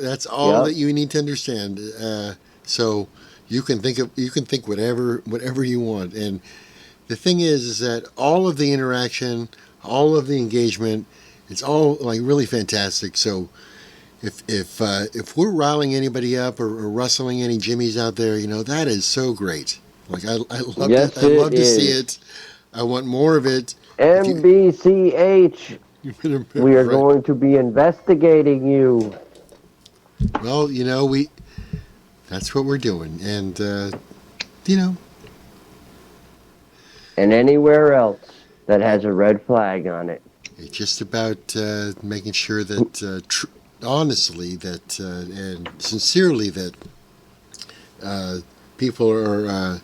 that's all that you need to understand. So you can think whatever you want. And the thing is that all of the interaction, all of the engagement, it's all like really fantastic. So if we're riling anybody up or rustling any jimmies out there, that is so great. Like I love to see it. I want more of it. MBCH. We are going to be investigating you. Well, that's what we're doing. And, And anywhere else that has a red flag on it. It's just about making sure that, honestly, that and sincerely, that people are...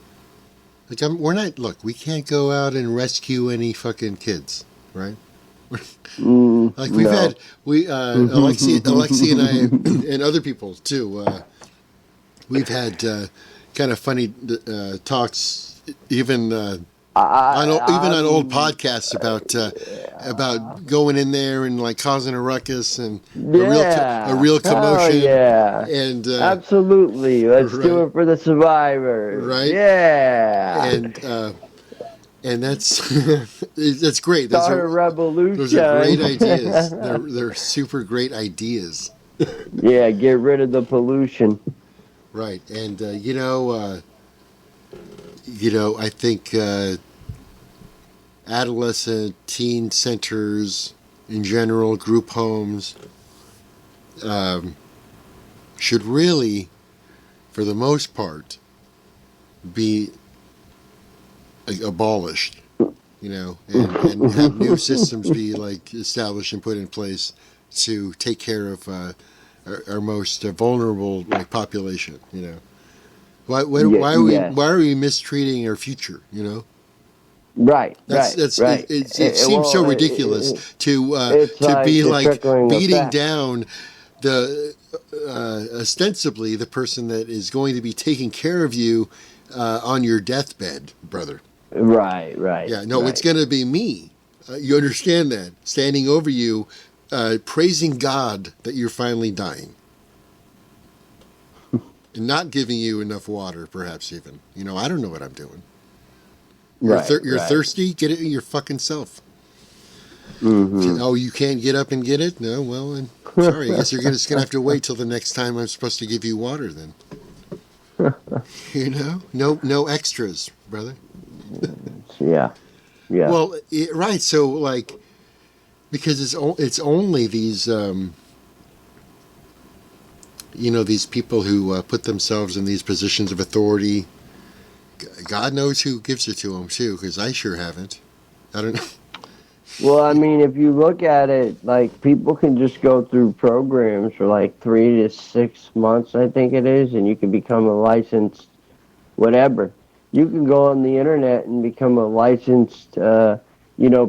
we can't go out and rescue any fucking kids, right? Like we've had, Alexei and I, and other people too. We've had kind of funny talks, even on old podcasts about going in there and like causing a ruckus and a real commotion. Oh, yeah, and absolutely. Let's do it for the survivors. Right? Yeah. And that's that's great. Start a revolution. Those are great ideas. They're super great ideas. Yeah, get rid of the pollution. Right, and I think adolescent teen centers in general, group homes, should really, for the most part, be abolished, and have new systems be like established and put in place to take care of our most vulnerable population. Why are we mistreating our future? Right. It seems so ridiculous to be like beating down the ostensibly the person that is going to be taking care of you on your deathbed, brother. Right. Yeah, no, it's going to be me. You understand that? Standing over you, praising God that you're finally dying. And not giving you enough water, perhaps even. I don't know what I'm doing. You're thirsty? Get it in your fucking self. Mm-hmm. Oh, you can't get up and get it? No, well, I'm sorry. I guess you're just going to have to wait till the next time I'm supposed to give you water then. No extras, brother. Yeah. Well, right. So, because it's only these, these people who put themselves in these positions of authority. God knows who gives it to them too, because I sure haven't. I don't know. Well, I mean, if you look at it, people can just go through programs for 3 to 6 months, I think it is, and you can become a licensed whatever. You can go on the internet and become a licensed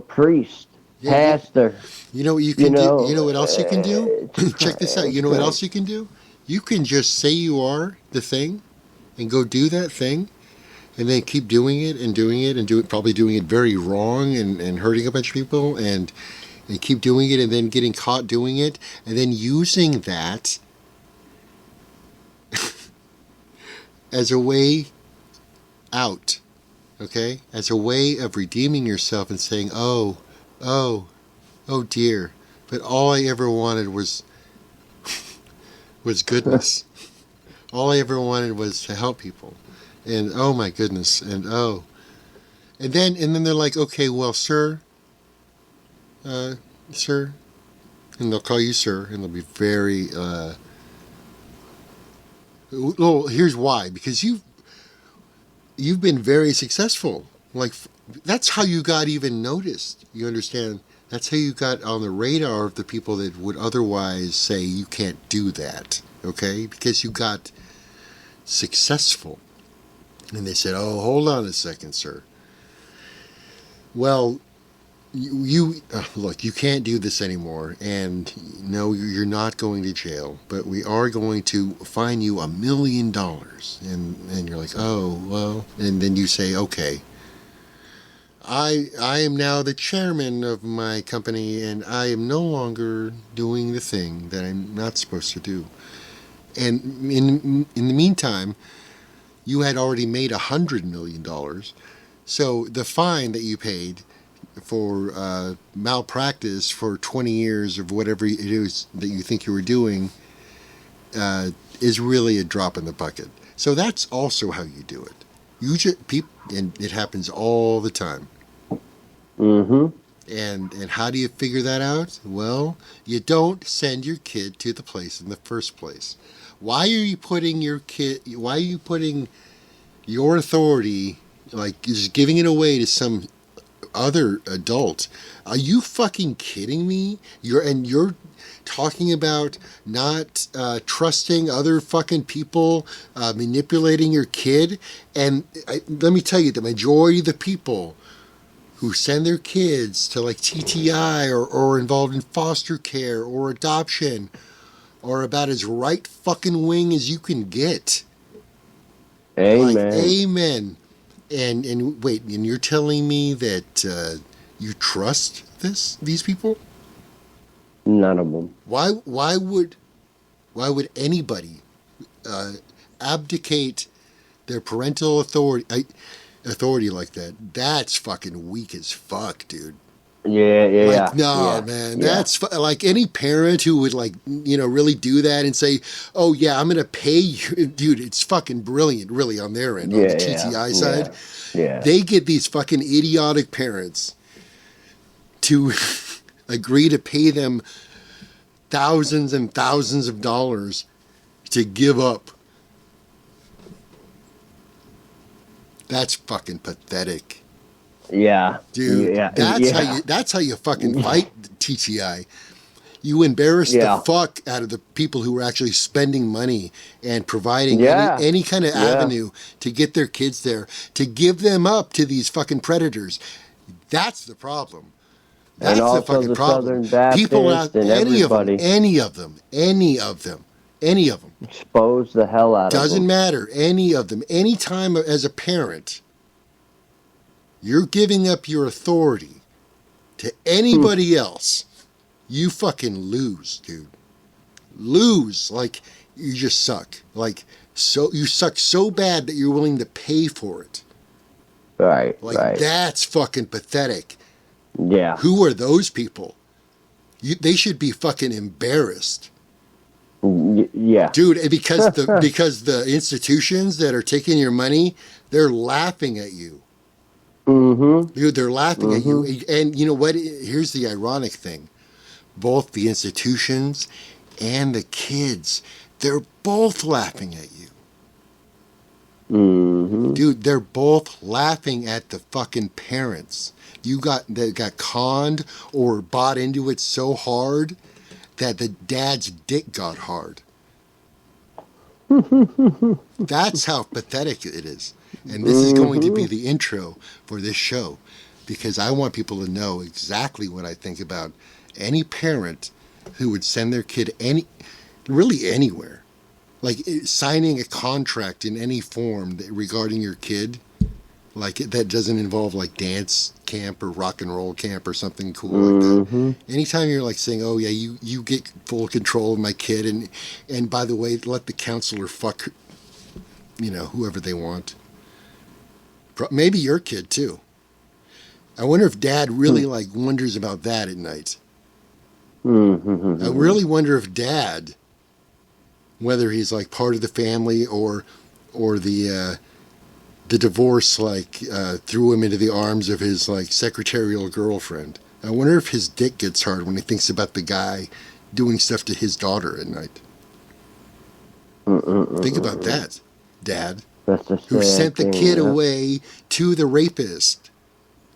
priest, Yeah, pastor. you know what you can do? You know what else you can do? Check this out. You know what else you can do? You can just say you are the thing and go do that thing and then keep doing it and doing it and probably doing it very wrong and hurting a bunch of people and keep doing it and then getting caught doing it and then using that as a way out, okay? As a way of redeeming yourself and saying, oh dear, but all I ever wanted was goodness. All I ever wanted was to help people. And oh my goodness, and then they're like, okay, well, sir, and they'll call you sir, and they'll be very, well, here's why, because you've been very successful. Like, that's how you got even noticed. You understand? That's how you got on the radar of the people that would otherwise say you can't do that, okay? Because you got successful. And they said, oh, hold on a second, sir. Well, you look, you can't do this anymore, and no, you're not going to jail, but we are going to fine you $1 million. And you're like, oh, well, and then you say, okay, I am now the chairman of my company, and I am no longer doing the thing that I'm not supposed to do. And in the meantime, you had already made $100 million. So the fine that you paid for malpractice for 20 years of whatever it is that you think you were doing is really a drop in the bucket. So that's also how you do it. You just and it happens all the time. Mm-hmm. And how do you figure that out? Well, you don't send your kid to the place in the first place. Why are you putting your authority, like just giving it away to some other adult? Are you fucking kidding me? You're talking about not trusting other fucking people, manipulating your kid. And let me tell you, the majority of the people who send their kids to like TTI or involved in foster care or adoption are about as right fucking wing as you can get. Amen. Like, amen. And wait, and you're telling me that you trust these people? None of them. Why would anybody abdicate their parental authority like that? That's fucking weak as fuck, dude. Yeah. No, yeah, man, yeah. that's like any parent who would really do that and say, "Oh yeah, I'm gonna pay you," dude. It's fucking brilliant, really, on their end, on the TTI side. Yeah. They get these fucking idiotic parents to agree to pay them thousands and thousands of dollars to give up. That's fucking pathetic. Yeah, dude. Yeah. That's how you fucking fight TTI. You embarrass the fuck out of the people who are actually spending money and providing any kind of avenue to get their kids there, to give them up to these fucking predators. That's the problem. That's and also the fucking the problem. Southern Baptist People out, and any everybody. of them. Expose the hell out of them. Doesn't matter. Any of them. Anytime as a parent, you're giving up your authority to anybody else, you fucking lose, dude. Lose. Like, you just suck. Like, so you suck so bad that you're willing to pay for it. Right. That's fucking pathetic. Yeah. Who are those people? They should be fucking embarrassed. Yeah. Dude, because the institutions that are taking your money, they're laughing at you. Mm-hmm. Dude, they're laughing at you. And you know what? Here's the ironic thing. Both the institutions and the kids, they're both laughing at you. Mm-hmm. Dude, they're both laughing at the fucking parents. They got conned or bought into it so hard that the dad's dick got hard. That's how pathetic it is. And this is going to be the intro for this show. because I want people to know exactly what I think about any parent who would send their kid really anywhere, like signing a contract in any form regarding your kid, like that doesn't involve like dance camp or rock and roll camp or something cool like that. Anytime you're like saying, "Oh yeah, you get full control of my kid," and by the way, let the counselor fuck, whoever they want. Maybe your kid too. I wonder if Dad really like wonders about that at night. I really wonder if Dad, whether he's like part of the family or the divorce like threw him into the arms of his like secretarial girlfriend. I wonder if his dick gets hard when he thinks about the guy doing stuff to his daughter at night. Think about that, Dad, who sent the kid away to the rapist.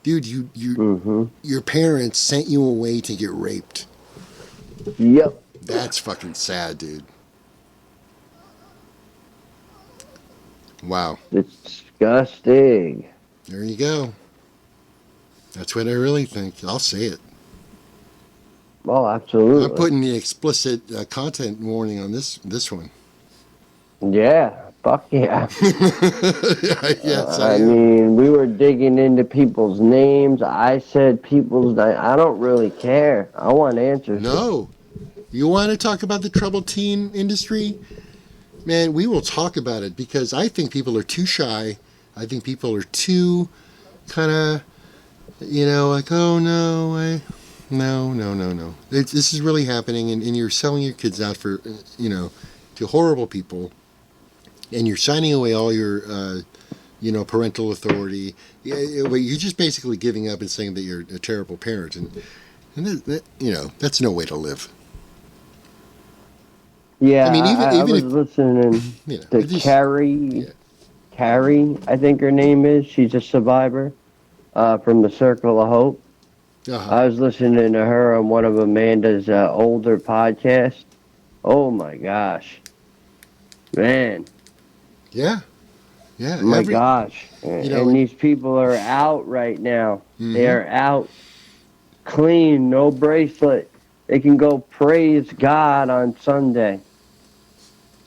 Dude, your parents sent you away to get raped. Yep. That's fucking sad, dude. Wow. Disgusting. There you go. That's what I really think. I'll say it. Oh, absolutely. I'm putting the explicit content warning on this one. Yeah. Fuck yeah. Yes, I mean, we were digging into people's names. I said people's names. I don't really care. I want answers. No. You want to talk about the troubled teen industry? Man, we will talk about it because I think people are too shy. I think people are too kind of, like, oh, no, no. This is really happening, and you're selling your kids out for, to horrible people, and you're signing away all your, parental authority. You're just basically giving up and saying that you're a terrible parent, and that's no way to live. Yeah, I mean, I was listening to Carrie. Yeah. Carrie, I think her name is. She's a survivor from the Circle of Hope. I was listening to her on one of Amanda's older podcasts. Oh my gosh, man! Yeah, yeah. My gosh, and these people are out right now. They are out, clean, no bracelet. They can go praise God on Sunday.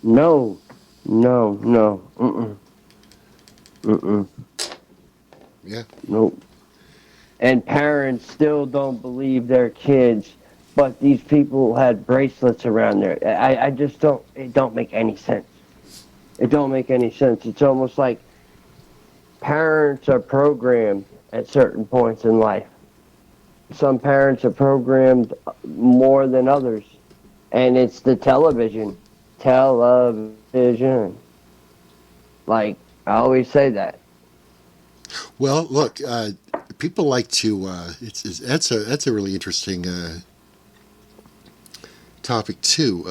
No. Yeah. Nope. And parents still don't believe their kids, but these people had bracelets around there. I just don't. It don't make any sense. It don't make any sense. It's almost like parents are programmed at certain points in life. Some parents are programmed more than others, and it's the television. Like, I always say that. Well, look, people like to. That's a really interesting topic too.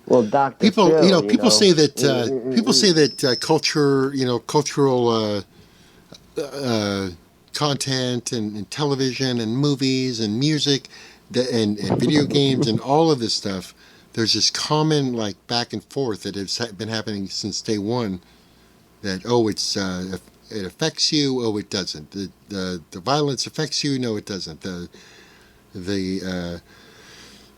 Well, Dr. People, Phil, people say that culture, cultural content and television and movies and music and video games and all of this stuff. There's this common like back and forth that has been happening since day one. That it affects you. Oh, it doesn't. The violence affects you. No, it doesn't. The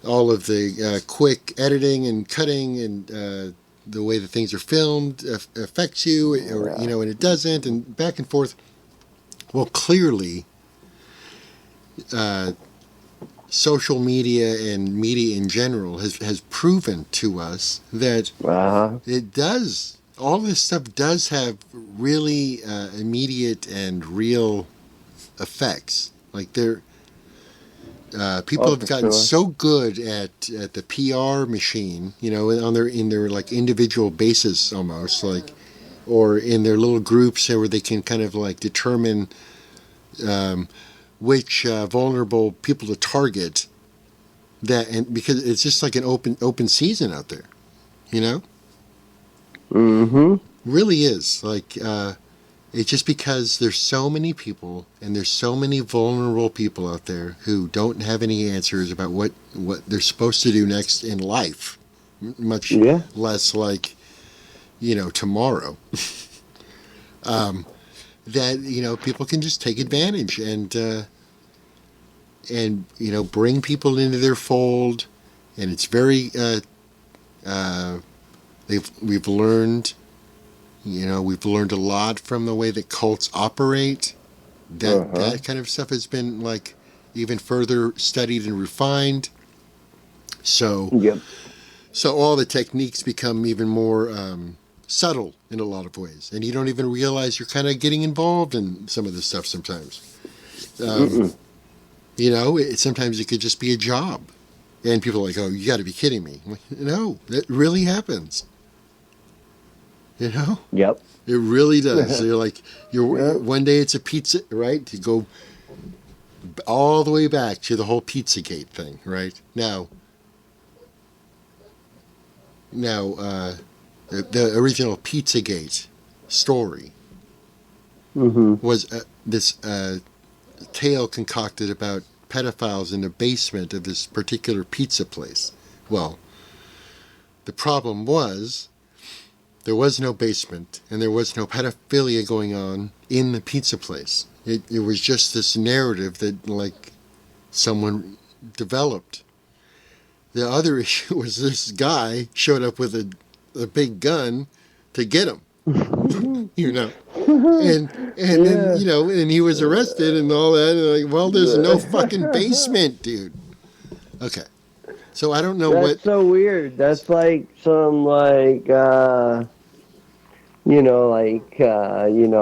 all of the quick editing and cutting and the way that things are filmed affects you, or and it doesn't, and back and forth. Well, clearly, social media and media in general has proven to us that it does. All this stuff does have really immediate and real effects. Like people have gotten so good at the PR machine, in their like individual basis almost, like, or in their little groups where they can kind of like determine which vulnerable people to target. And because it's just like an open season out there, Really is like. It's just because there's so many people and there's so many vulnerable people out there who don't have any answers about what they're supposed to do next in life, much less like, tomorrow. that people can just take advantage and bring people into their fold, and it's very we've learned a lot from the way that cults operate. That kind of stuff has been like even further studied and refined. So Yep. so all the techniques become even more subtle in a lot of ways, and you don't even realize you're kind of getting involved in some of this stuff sometimes. Sometimes it could just be a job, and people are like, "Oh, you got to be kidding me!" I'm like, no, that really happens. Yep. It really does. So you're like, one day it's a pizza, right? To go all the way back to the whole Pizzagate thing, right? Now, the original Pizzagate story was this tale concocted about pedophiles in the basement of this particular pizza place. Well, the problem was there was no basement and there was no pedophilia going on in the pizza place. It was just this narrative that like someone developed. The other issue was this guy showed up with a big gun to get him, and then and he was arrested and all that. And like, well, there's no fucking basement, dude. Okay, so I don't know what. That's so weird. That's like some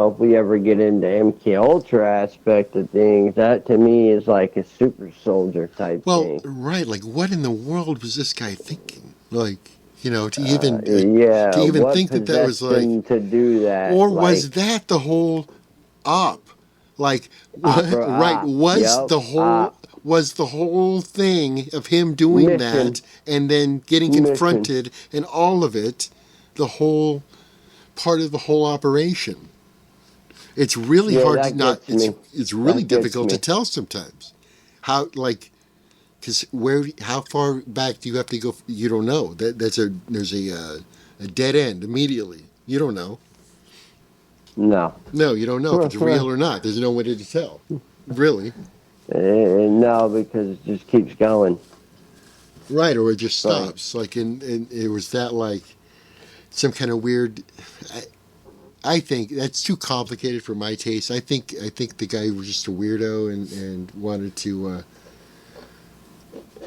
if we ever get into MK Ultra aspect of things, that to me is like a super soldier type thing. Well, right, like what in the world was this guy thinking? Like, to even think that was like to do that, or was that the whole op? Like, right? Was the whole thing of him doing that and then getting confronted and all of it, the whole part of the whole operation? It's really hard to not. It's really difficult to tell sometimes. How how far back do you have to go? You don't know. There's a dead end immediately. You don't know. No, you don't know if it's real or not. There's no way to tell. Really. No, because it just keeps going. Right, or it just stops. Like, and it was that like some kind of weird. I think that's too complicated for my taste. I think the guy was just a weirdo and wanted to.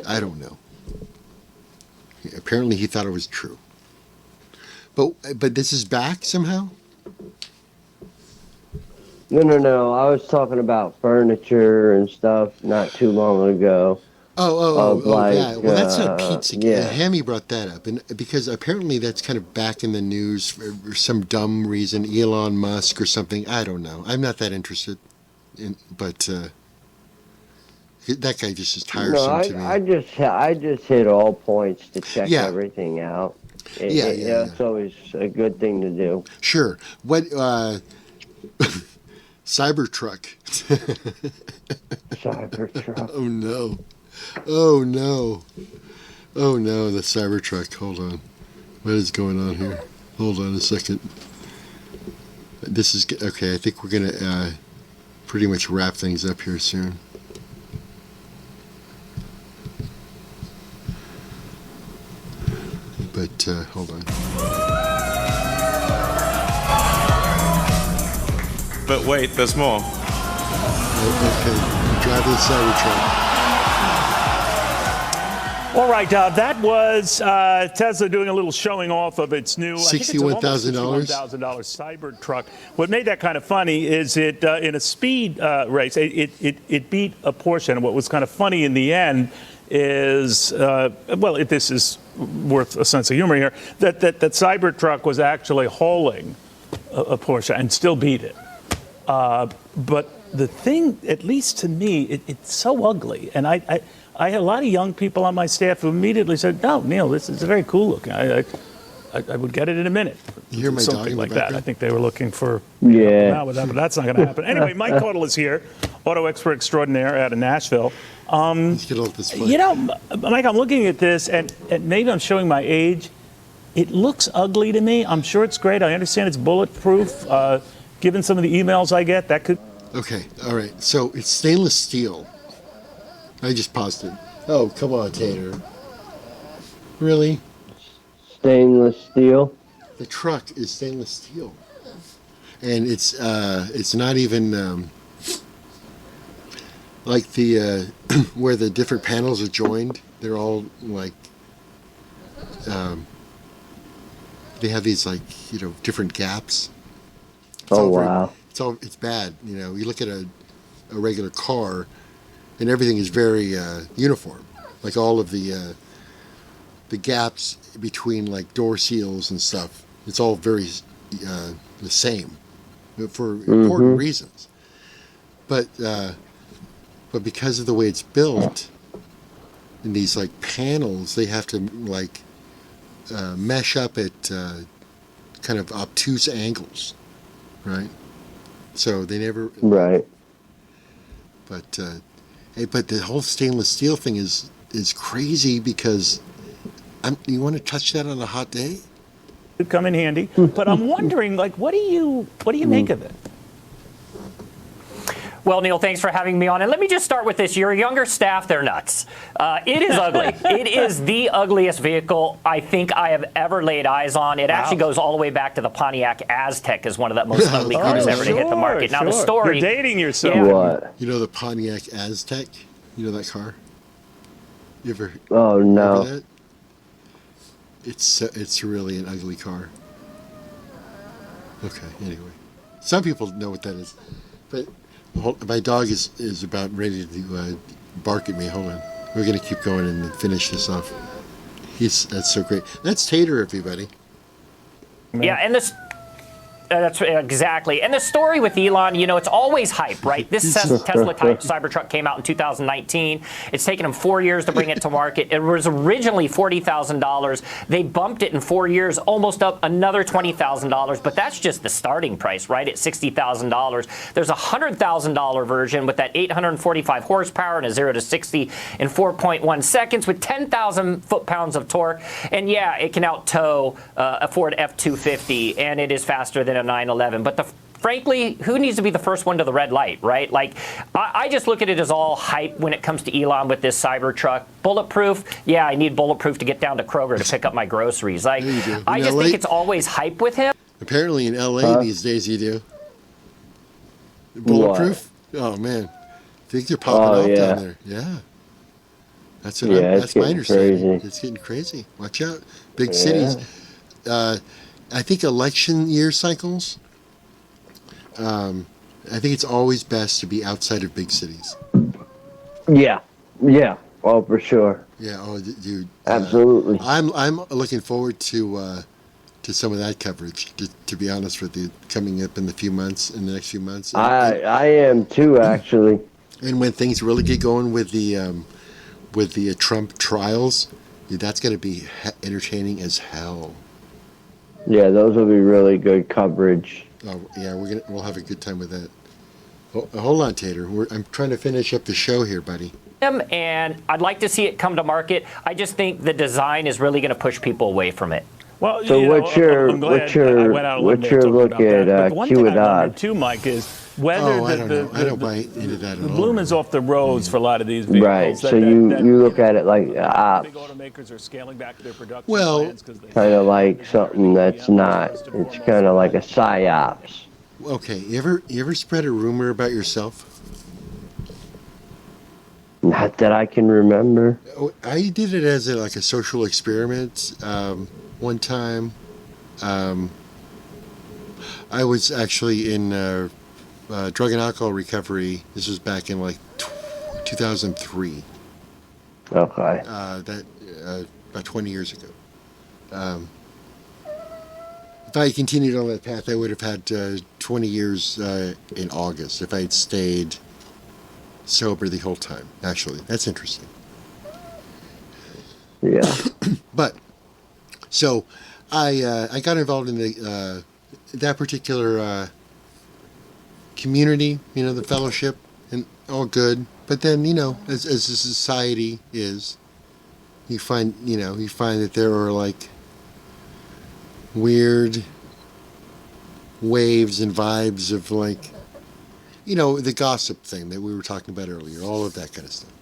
I don't know. Apparently, he thought it was true. But this is back somehow. No. I was talking about furniture and stuff not too long ago. Yeah. Well, that's not pizza. Yeah. Hammy brought that up, and because apparently that's kind of back in the news for some dumb reason, Elon Musk or something. I don't know. I'm not that interested, but that guy just is tiresome to me. I just hit all points to check everything out. It's always a good thing to do. Sure. What Cybertruck? Cybertruck. Oh no, the Cybertruck. Hold on. What is going on here? Hold on a second. This is okay. I think we're gonna pretty much wrap things up here soon. But hold on. But wait, there's more. Okay, drive the Cybertruck. All right, that was Tesla doing a little showing off of its new $61,000 Cybertruck. What made that kind of funny is it in a speed race, it beat a Porsche. And what was kind of funny in the end is, this is worth a sense of humor here, that Cybertruck was actually hauling a Porsche and still beat it. But the thing, at least to me, it's so ugly. And I had a lot of young people on my staff who immediately said, "No, Neil, this is very cool looking. I would get it in a minute." You hear my something dog like in the that. background? I think they were looking for with that, but that's not going to happen. Anyway, Mike Caudle is here, auto expert extraordinaire out of Nashville. Let's get off this way. Mike, I'm looking at this, and maybe I'm showing my age. It looks ugly to me. I'm sure it's great. I understand it's bulletproof. given some of the emails I get, that could. Okay, all right. So it's stainless steel. I just paused it. Oh, come on, Tater. Really? Stainless steel. The truck is stainless steel, and it's not even like the where the different panels are joined. They're all like they have these like different gaps. Oh wow! It's bad. You look at a regular car, and everything is very uniform. Like all of the gaps between like door seals and stuff. It's all very the same for important reasons. But because of the way it's built, in these like panels, they have to like mesh up at kind of obtuse angles, right? So they never right. But the whole stainless steel thing is crazy because you want to touch that on a hot day? Could come in handy, but I'm wondering, like, what do you make of it? Well, Neil, thanks for having me on. And let me just start with this. Your younger staff, they're nuts. It is ugly. It is the ugliest vehicle I think I have ever laid eyes on. It actually goes all the way back to the Pontiac Aztec as one of the most ugly cars ever to hit the market. Now, the story... You're dating yourself. Yeah. What? You know the Pontiac Aztec? You know that car? You ever? Oh no. That? It's really an ugly car. Okay. Anyway, some people know what that is, but my dog is about ready to bark at me. Hold on. We're gonna keep going and finish this off. That's so great. That's Tater, everybody. Yeah, and this... that's exactly. And the story with Elon, it's always hype, right? This Tesla type Cybertruck came out in 2019. It's taken them 4 years to bring it to market. It was originally $40,000. They bumped it in 4 years, almost up another $20,000. But that's just the starting price, right? At $60,000. There's a $100,000 version with that 845 horsepower and a 0 to 60 in 4.1 seconds with 10,000 foot-pounds of torque. And yeah, it can out-tow a Ford F-250, and it is faster than a 911. But frankly, who needs to be the first one to the red light, right? Like, I just look at it as all hype when it comes to Elon with this Cybertruck. Bulletproof? Yeah, I need bulletproof to get down to Kroger to pick up my groceries. Like, I just think it's always hype with him. Apparently in LA these days you do. Bulletproof? What? Oh man. I think they're popping out down there. Yeah. That's my understanding. Crazy. It's getting crazy. Watch out. Big cities. I think election year cycles, I think it's always best to be outside of big cities. Yeah. Oh, for sure. Yeah. Oh, dude. Absolutely. I'm looking forward to some of that coverage. To be honest with you, coming up in the next few months. I am too, actually. And when things really get going with the Trump trials, that's going to be entertaining as hell. Yeah, those will be really good coverage. Oh yeah, we'll have a good time with that. Hold on, Tater. I'm trying to finish up the show here, buddy. And I'd like to see it come to market. I just think the design is really going to push people away from it. Well, so what's your look at QAnon too, Mike, is whether I don't buy into that at all. The bloom is off the roads for a lot of these vehicles. Right. So you look at it like ops. Big automakers are scaling back their production plans kind of like something that's not. It's kind of like a psyops. Okay. You ever spread a rumor about yourself? Not that I can remember. I did it as a social experiment. One time, I was actually in drug and alcohol recovery. This was back in 2003. Okay. About 20 years ago. If I continued on that path, I would have had 20 years in August if I had stayed sober the whole time. Actually, that's interesting. Yeah. But so I got involved in that particular community, the fellowship, and all good. But then, as a society is, you find that there are weird waves and vibes of like, the gossip thing that we were talking about earlier, all of that kind of stuff.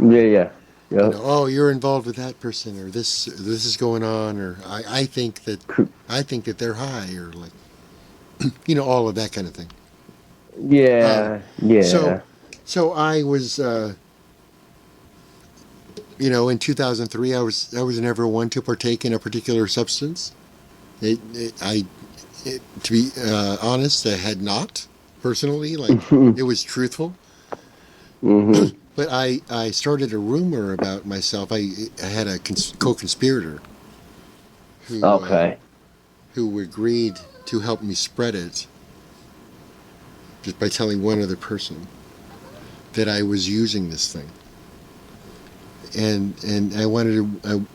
Yeah. Yep. Oh, you're involved with that person, or this is going on, or I think that they're high, or like, all of that kind of thing. Yeah. So I was, in 2003, I was never one to partake in a particular substance. To be honest, I had not personally. Like, it was truthful. Mm-hmm. But I started a rumor about myself. I had a co-conspirator who agreed to help me spread it just by telling one other person that I was using this thing. And I wanted to.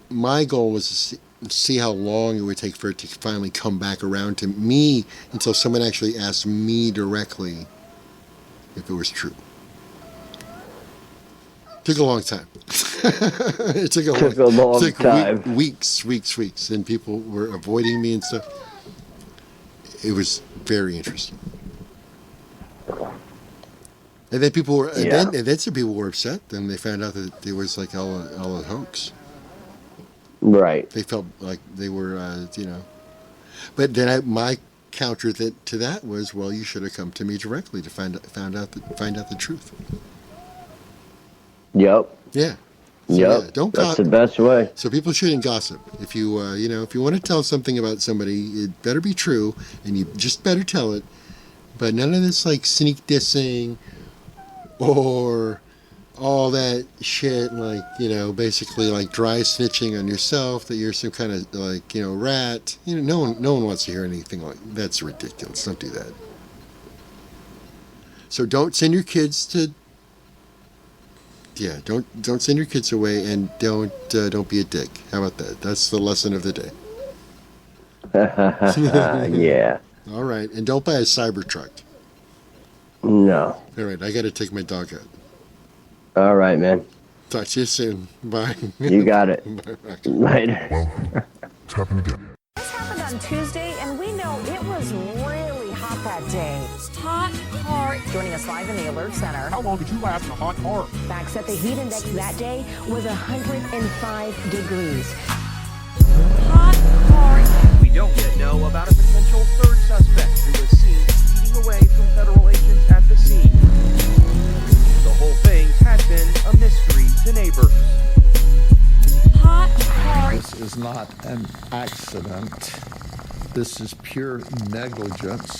My goal was to see how long it would take for it to finally come back around to me until someone actually asked me directly if it was true. Took a long time. It took a long time. Weeks, and people were avoiding me and stuff. It was very interesting. And then people were, and then some people were upset. Then they found out that it was like all a hoax. Right. They felt like they were, But then my counter to that was, well, you should have come to me directly to find out the truth. Yep. Yeah. So, that's the best way. So people shouldn't gossip. If you if you want to tell something about somebody, it better be true, and you just better tell it. But none of this like sneak dissing or all that shit, like, basically like dry snitching on yourself that you're some kind of like, rat. No one wants to hear anything like that's ridiculous. Don't do that. So don't send your kids to. Yeah, don't send your kids away, and don't be a dick. How about that? That's the lesson of the day. Yeah. All right, and don't buy a Cybertruck. No. All right, I got to take my dog out. All right, man. Talk to you soon. Bye. You got it. Later. Well, it's happened again. This happened on Tuesday, and we know it was really hot that day. Hot car. Joining us live in the Alert Center. How long did you last in a hot car? Facts that the heat index that day was 105 degrees. Hot car. We don't yet know about a potential third suspect who was seen speeding away from federal agents at the scene. The whole thing had been a mystery to neighbors. Hot car. This is not an accident. This is pure negligence.